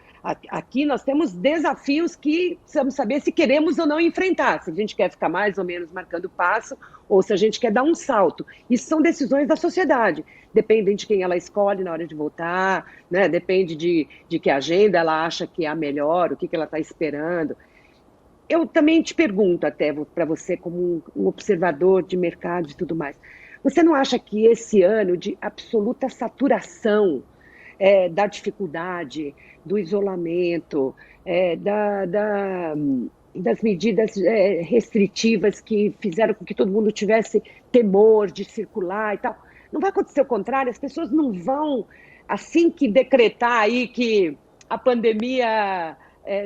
Aqui nós temos desafios que precisamos saber se queremos ou não enfrentar, se a gente quer ficar mais ou menos marcando passo ou se a gente quer dar um salto. Isso são decisões da sociedade, dependem de quem ela escolhe na hora de votar, né? Depende de que agenda ela acha que é a melhor, o que ela está esperando. Eu também te pergunto até para você como um observador de mercado e tudo mais, você não acha que esse ano de absoluta saturação da dificuldade, do isolamento, das medidas restritivas que fizeram com que todo mundo tivesse temor de circular e tal, não vai acontecer o contrário? As pessoas não vão, assim que decretar aí que a pandemia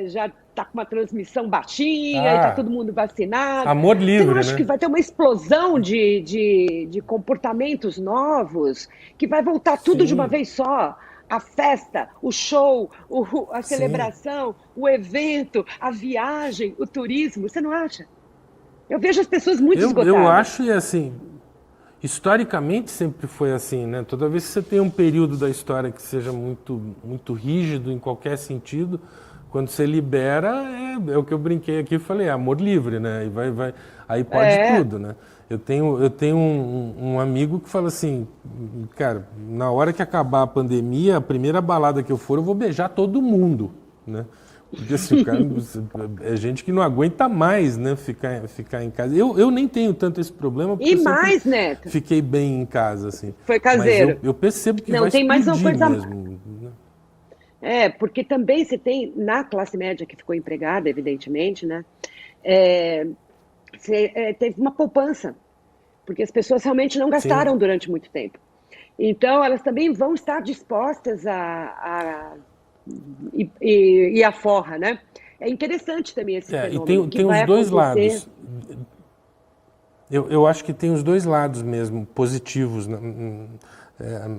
já está com uma transmissão baixinha e está todo mundo vacinado. Amor livre, então, eu acho né? que vai ter uma explosão de comportamentos novos, que vai voltar tudo de uma vez só. A festa, o show, a celebração, o evento, a viagem, o turismo. Você não acha? Eu vejo as pessoas muito esgotadas. Eu acho, e assim, historicamente sempre foi assim, né? Toda vez que você tem um período da história que seja muito, muito rígido em qualquer sentido, quando você libera, é o que eu brinquei aqui e falei, amor livre, né? E aí pode tudo, né? Eu tenho um amigo que fala assim, cara, na hora que acabar a pandemia, a primeira balada que eu for, eu vou beijar todo mundo, né? Porque assim, o cara, é gente que não aguenta mais, né, ficar em casa. Eu nem tenho tanto esse problema, porque E eu sempre mais, Neto, fiquei bem em casa, assim. foi Mas caseiro. eu percebo que Não, vai tem mais uma explodir coisa. mesmo. Porque também você tem, na classe média que ficou empregada, evidentemente, né? é, teve uma poupança, porque as pessoas realmente não Sim. gastaram durante muito tempo. Então, elas também vão estar dispostas ir à forra, né? É interessante também esse E fenômeno. O que tem vai os dois acontecer? lados. Eu acho que tem os dois lados mesmo, positivos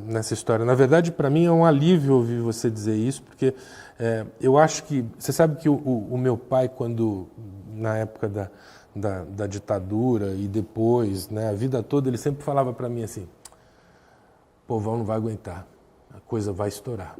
nessa história. Na verdade, para mim é um alívio ouvir você dizer isso, porque eu acho que... Você sabe que o meu pai, quando, na época da ditadura e depois, né, a vida toda, ele sempre falava para mim assim, o povão não vai aguentar, a coisa vai estourar.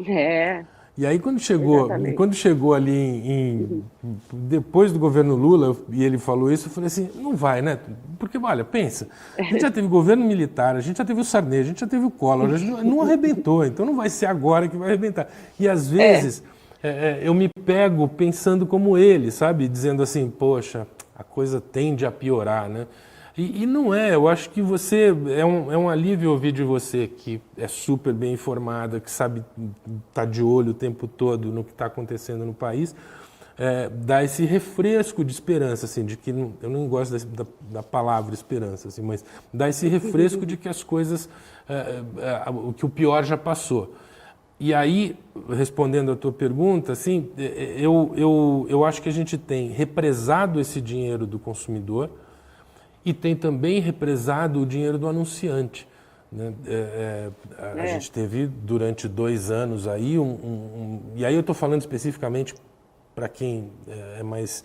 E aí Exatamente. quando chegou ali depois do governo Lula, e ele falou isso, eu falei assim, não vai, né? Porque, olha, pensa, a gente já teve governo militar, a gente já teve o Sarney, a gente já teve o Collor, a gente não arrebentou, então não vai ser agora que vai arrebentar. E às vezes eu me pego pensando como ele, sabe? Dizendo assim, poxa, a coisa tende a piorar, né? E não é, eu acho que você, é um alívio ouvir de você que é super bem informada, que sabe estar de olho o tempo todo no que está acontecendo no país, dá esse refresco de esperança, assim, de que, eu não gosto da palavra esperança, assim, mas dá esse refresco de que as coisas, que o pior já passou. E aí, respondendo a tua pergunta, assim, eu acho que a gente tem represado esse dinheiro do consumidor, e tem também represado o dinheiro do anunciante. Né? A gente teve durante 2 anos aí e aí eu estou falando especificamente para quem é mais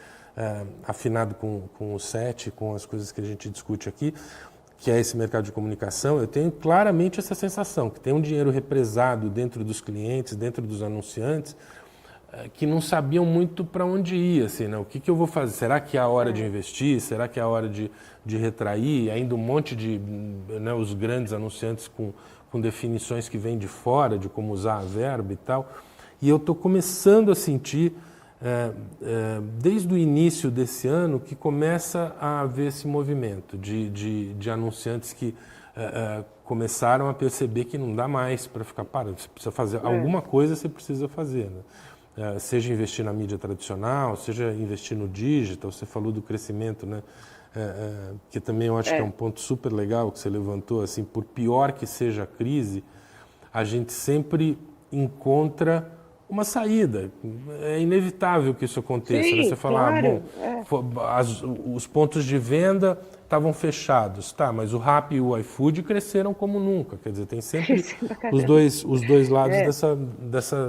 afinado com o SET, com as coisas que a gente discute aqui, que é esse mercado de comunicação. Eu tenho claramente essa sensação, que tem um dinheiro represado dentro dos clientes, dentro dos anunciantes, que não sabiam muito para onde ir, assim, né? O que eu vou fazer? Será que é a hora de investir? Será que é a hora de retrair? E ainda um monte de, né, os grandes anunciantes com definições que vêm de fora, de como usar a verba e tal. E eu estou começando a sentir, desde o início desse ano, que começa a haver esse movimento de anunciantes que começaram a perceber que não dá mais para ficar parado. Você precisa fazer alguma coisa, você precisa fazer, né? Seja investir na mídia tradicional, seja investir no digital. Você falou do crescimento, né? Que também eu acho que é um ponto super legal que você levantou. Assim, por pior que seja a crise, a gente sempre encontra uma saída. É inevitável que isso aconteça. Sim, né? Você fala, claro, os pontos de venda estavam fechados, tá? Mas o Rappi e o iFood cresceram como nunca. Quer dizer, tem sempre os dois lados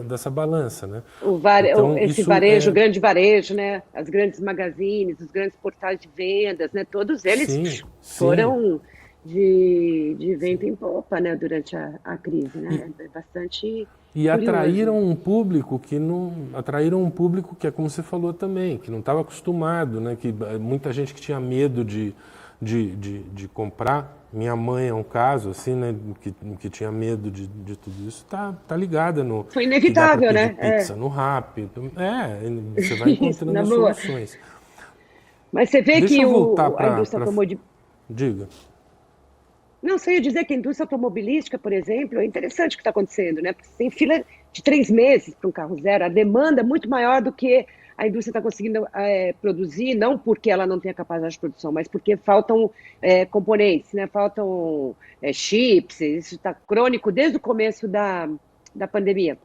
dessa balança, né? Então, Esse varejo, o grande varejo, né? As grandes magazines, os grandes portais de vendas, né? Todos eles foram de vento em popa, né? Durante a crise, né? É bastante E curioso. atraíram um público que é como você falou também, que não estava acostumado, né? Que muita gente que tinha medo de comprar. Minha mãe é um caso assim, né? Que tinha medo de tudo isso. Tá ligada no. Foi inevitável, que dá né? pra pedir pizza no Rappi. Você vai encontrando as soluções. Mas você vê Deixa que eu voltar a indústria automobilística. Diga. Não, só ia dizer que a indústria automobilística, por exemplo, é interessante o que está acontecendo, né? Porque tem fila de 3 meses para um carro zero, a demanda é muito maior do que a indústria está conseguindo produzir, não porque ela não tenha capacidade de produção, mas porque faltam componentes, né? Faltam chips, isso está crônico desde o começo da pandemia.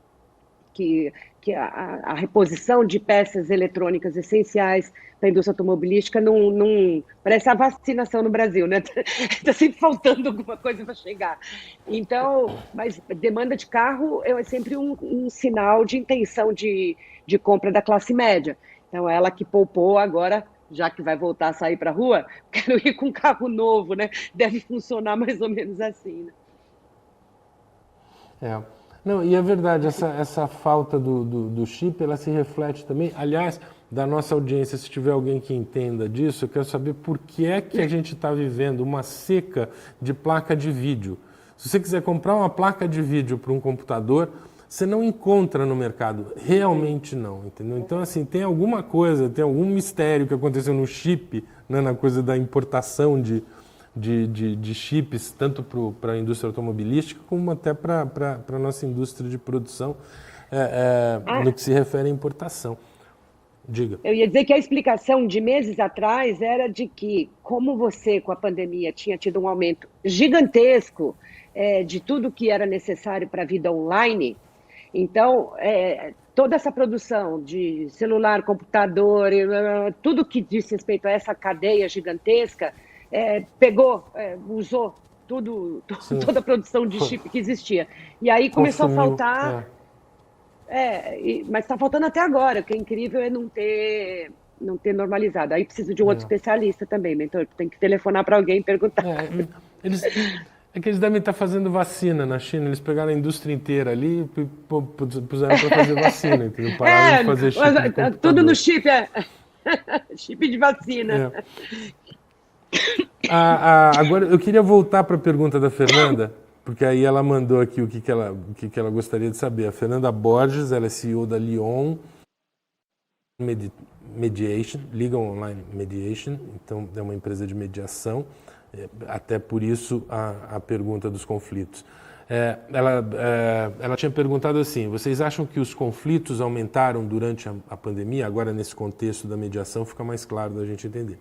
Que a reposição de peças eletrônicas essenciais para a indústria automobilística não parece a vacinação no Brasil, né? Está sempre faltando alguma coisa para chegar. Então, mas demanda de carro é sempre um sinal de intenção de compra da classe média. Então, ela que poupou agora, já que vai voltar a sair para a rua, quero ir com um carro novo, né? Deve funcionar mais ou menos assim, né? Não, e é verdade, essa falta do chip, ela se reflete também, aliás, da nossa audiência, se tiver alguém que entenda disso, eu quero saber por que é que a gente está vivendo uma seca de placa de vídeo. Se você quiser comprar uma placa de vídeo para um computador, você não encontra no mercado, realmente não, entendeu? Então, assim, tem alguma coisa, tem algum mistério que aconteceu no chip, né, na coisa da importação de chips, tanto para a indústria automobilística, como até para a nossa indústria de produção, no que se refere à importação. Diga. Eu ia dizer que a explicação de meses atrás era de que, como você, com a pandemia, tinha tido um aumento gigantesco de tudo que era necessário para a vida online, então, toda essa produção de celular, computador, tudo que diz respeito a essa cadeia gigantesca, pegou, usou toda a produção de chip que existia. E aí começou a faltar... mas está faltando até agora. O que é incrível é não ter normalizado. Aí precisa de um outro especialista também, mentor. Tem que telefonar para alguém e perguntar. É que eles devem estar fazendo vacina na China. Eles pegaram a indústria inteira ali e puseram para fazer vacina, entendeu? Pararam de fazer chip de computador. Tudo no chip, chip de vacina. Agora, eu queria voltar para a pergunta da Fernanda, porque aí ela mandou aqui o que ela gostaria de saber. A Fernanda Borges, ela é CEO da Lyon Mediation, Legal Online Mediation, então é uma empresa de mediação, até por isso a pergunta dos conflitos. Ela tinha perguntado assim, vocês acham que os conflitos aumentaram durante a pandemia? Agora, nesse contexto da mediação, fica mais claro da gente entender.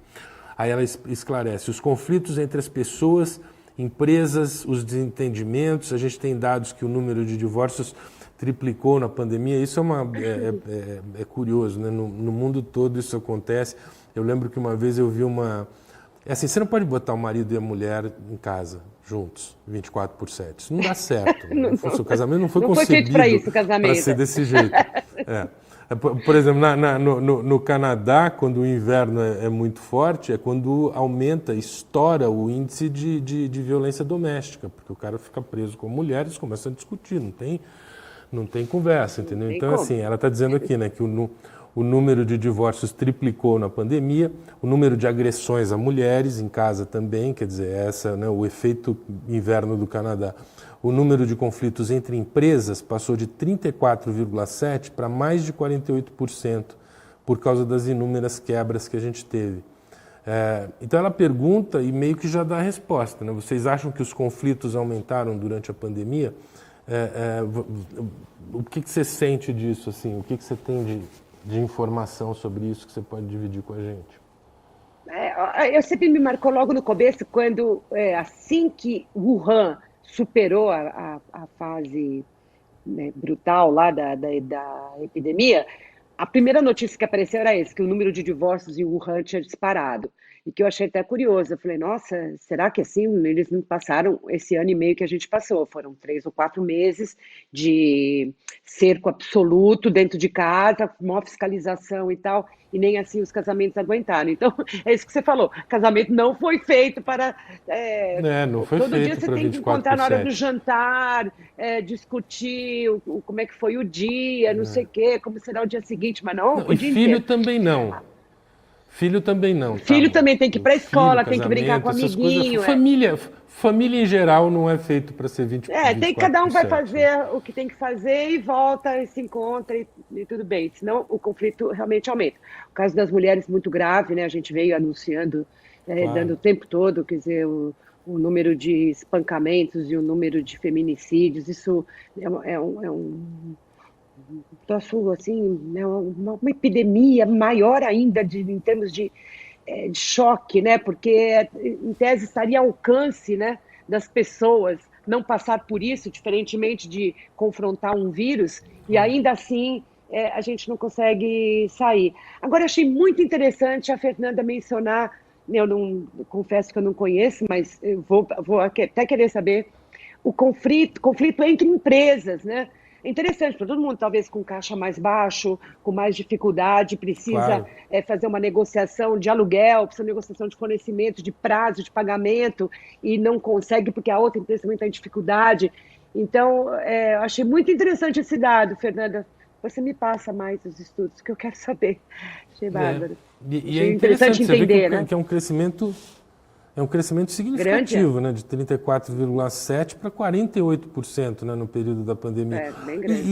Aí ela esclarece, os conflitos entre as pessoas, empresas, os desentendimentos, a gente tem dados que o número de divórcios triplicou na pandemia, isso é curioso, né? No mundo todo isso acontece. Eu lembro que uma vez eu vi assim, você não pode botar o marido e a mulher em casa, juntos, 24/7. Isso não dá certo. O casamento não foi concebido para ser desse jeito. Por exemplo, no Canadá, quando o inverno é muito forte, é quando aumenta, estoura o índice de violência doméstica, porque o cara fica preso com mulheres, começa a discutir, não tem conversa, entendeu? Então, assim, ela está dizendo aqui, né, que o número de divórcios triplicou na pandemia, o número de agressões a mulheres em casa também, quer dizer, né, o efeito inverno do Canadá. O número de conflitos entre empresas passou de 34,7% para mais de 48% por causa das inúmeras quebras que a gente teve. Então ela pergunta e meio que já dá a resposta, né? Vocês acham que os conflitos aumentaram durante a pandemia? O que você sente disso? Assim? O que você tem de informação sobre isso que você pode dividir com a gente? Eu sempre me marcou logo no começo, quando assim que Wuhan superou a fase, né, brutal lá da epidemia, a primeira notícia que apareceu era esse, que o número de divórcios em Wuhan tinha disparado. E que eu achei até curioso. Eu falei, nossa, será que assim eles não passaram esse ano e meio que a gente passou? Foram 3 ou 4 meses de cerco absoluto dentro de casa, maior fiscalização e tal, e nem assim os casamentos aguentaram. Então, é isso que você falou, casamento não foi feito para... não foi todo feito dia você tem que encontrar na hora do jantar, discutir como é que foi o dia, não sei o quê, como será o dia seguinte, mas não o dia filho inteiro. Também não. Filho também não. Filho também tem que ir para a escola, tem que brincar com o amiguinho. Família em geral não é feito para ser 24/7. Tem que cada um vai fazer o que tem que fazer e volta e se encontra e tudo bem. Senão o conflito realmente aumenta. O caso das mulheres muito grave, né? A gente veio anunciando, dando o tempo todo, quer dizer, o número de espancamentos e o número de feminicídios. Isso é um troço, assim, né, uma epidemia maior ainda em termos de choque, né? Porque em tese estaria ao alcance, né, das pessoas não passar por isso, diferentemente de confrontar um vírus, e ainda assim a gente não consegue sair. Agora, eu achei muito interessante a Fernanda mencionar, eu confesso que eu não conheço, mas eu vou até querer saber o conflito entre empresas, né? É interessante para todo mundo, talvez com caixa mais baixo, com mais dificuldade, precisa fazer uma negociação de aluguel, precisa de negociação de fornecimento, de prazo de pagamento, e não consegue porque a outra empresa também está em dificuldade. Então, eu achei muito interessante esse dado, Fernanda. Você me passa mais os estudos, que eu quero saber. Achei bárbaro. E é interessante entender, né? Que é um crescimento É um crescimento significativo, né? De 34,7% para 48%, né? No período da pandemia. É, bem grande.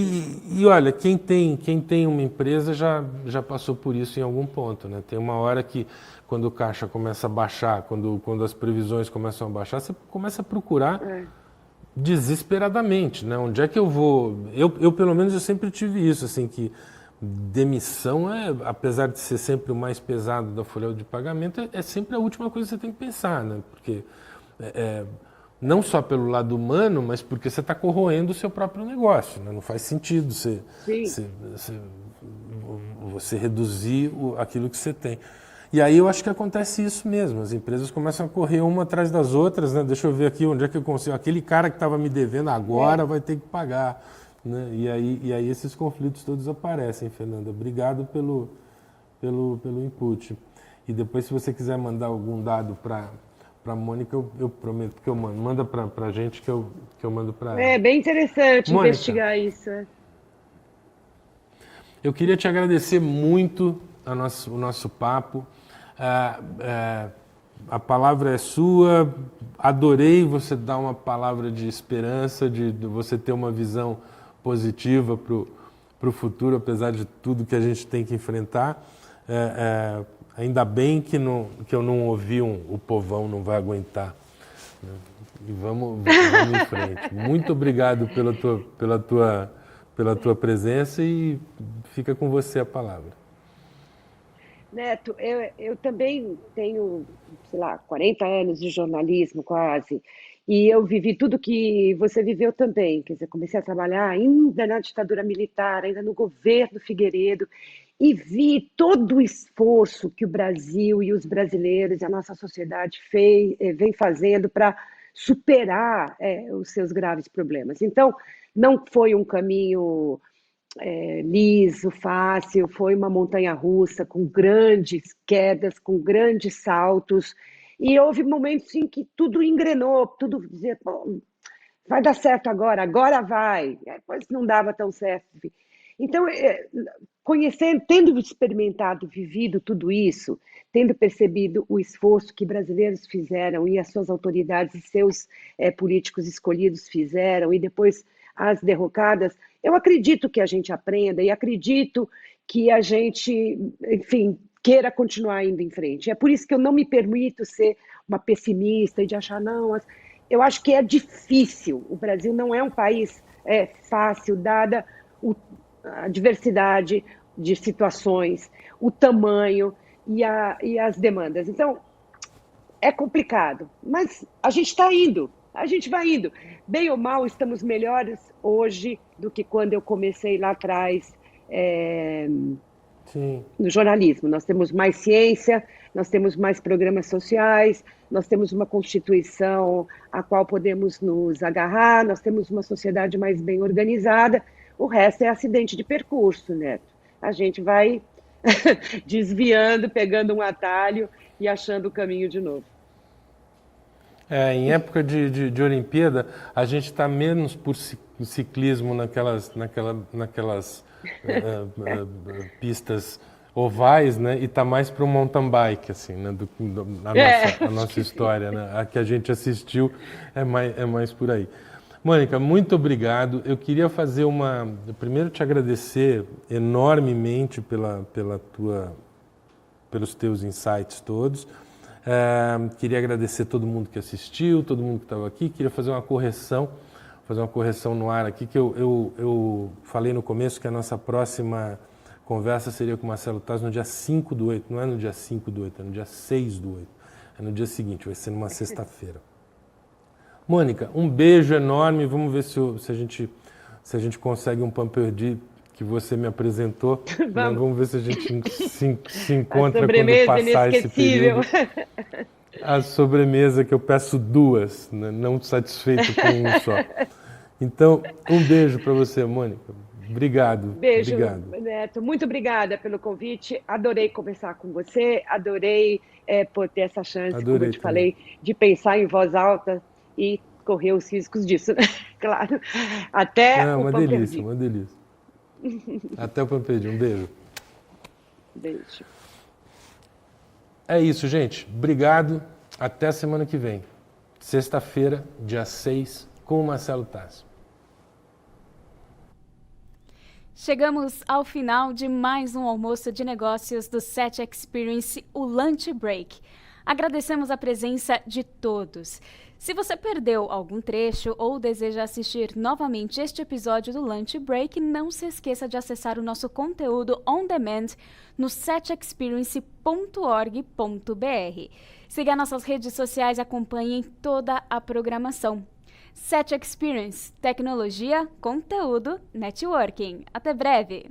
E olha, quem tem uma empresa já passou por isso em algum ponto, né? Tem uma hora que, quando o caixa começa a baixar, quando as previsões começam a baixar, você começa a procurar desesperadamente, né? Onde é que eu vou? Eu pelo menos, eu sempre tive isso, assim, que demissão apesar de ser sempre o mais pesado da folha de pagamento, é sempre a última coisa que você tem que pensar, né? Porque não só pelo lado humano, mas porque você está corroendo o seu próprio negócio, né? Não faz sentido você reduzir aquilo que você tem. E aí eu acho que acontece isso mesmo, as empresas começam a correr uma atrás das outras, né? Deixa eu ver aqui onde é que eu consigo, aquele cara que estava me devendo agora vai ter que pagar. Né? E aí esses conflitos todos aparecem, Fernanda. Obrigado pelo input. E depois, se você quiser mandar algum dado para a Mônica, eu prometo que eu mando. Manda para a gente que eu mando para ela. É bem interessante Mônica, investigar isso. Eu queria te agradecer muito o nosso papo. A palavra é sua. Adorei você dar uma palavra de esperança, de você ter uma visão positiva para o futuro, apesar de tudo que a gente tem que enfrentar. Ainda bem que eu não ouvi o povão não vai aguentar. Né? E vamos em frente. Muito obrigado pela tua presença e fica com você a palavra. Neto, eu também tenho, 40 anos de jornalismo quase, e eu vivi tudo que você viveu também. Quer dizer, comecei a trabalhar ainda na ditadura militar, ainda no governo Figueiredo, e vi todo o esforço que o Brasil e os brasileiros e a nossa sociedade vem fazendo para superar os seus graves problemas. Então, não foi um caminho liso, fácil, foi uma montanha-russa com grandes quedas, com grandes saltos, e houve momentos em que tudo engrenou, tudo dizia, vai dar certo agora vai, depois não dava tão certo. Então, tendo experimentado, vivido tudo isso, tendo percebido o esforço que brasileiros fizeram e as suas autoridades e seus políticos escolhidos fizeram, e depois as derrocadas, eu acredito que a gente aprenda e acredito que a gente, enfim, queira continuar indo em frente. É por isso que eu não me permito ser uma pessimista e de achar, não, eu acho que é difícil. O Brasil não é um país fácil, dada a diversidade de situações, o tamanho e as demandas. Então, é complicado, mas a gente está indo. A gente vai indo. Bem ou mal, estamos melhores hoje do que quando eu comecei lá atrás no jornalismo. Nós temos mais ciência, nós temos mais programas sociais, nós temos uma Constituição a qual podemos nos agarrar, nós temos uma sociedade mais bem organizada. O resto é acidente de percurso, Neto. A gente vai desviando, pegando um atalho e achando o caminho de novo. Em época de Olimpíada, a gente está menos por ciclismo naquelas pistas ovais, né? E está mais para o mountain bike, assim, né? A nossa história, né? A que a gente assistiu é mais por aí. Mônica, muito obrigado. Eu queria primeiro te agradecer enormemente pelos teus insights todos. Queria agradecer todo mundo que assistiu, todo mundo que estava aqui. Queria fazer uma correção no ar aqui, que eu falei no começo que a nossa próxima conversa seria com o Marcelo Taz no dia 5/8. Não é no dia 5/8, é no dia 6/8. É no dia seguinte, vai ser numa sexta-feira. Mônica, um beijo enorme. Vamos ver se a gente consegue um Pamperdí que você me apresentou. Vamos ver se a gente se encontra quando passar esse período. A sobremesa que eu peço 2, né? Não satisfeito com um só. Então, um beijo para você, Mônica. Obrigado. Beijo, obrigado. Neto. Muito obrigada pelo convite. Adorei conversar com você. Adorei por ter essa chance, como eu te falei, de pensar em voz alta e correr os riscos disso, né? Claro. Até o Pamperdí. Uma delícia. Até o Pamperdí. Um beijo. Beijo. É isso, gente. Obrigado. Até semana que vem, sexta-feira, dia 6, com o Marcelo Tassi. Chegamos ao final de mais um almoço de negócios do Set Experience, o Lunch Break. Agradecemos a presença de todos. Se você perdeu algum trecho ou deseja assistir novamente este episódio do Lunch Break, não se esqueça de acessar o nosso conteúdo on demand no setexperience.org.br. Siga nossas redes sociais e acompanhe toda a programação. Set Experience, tecnologia, conteúdo, networking. Até breve!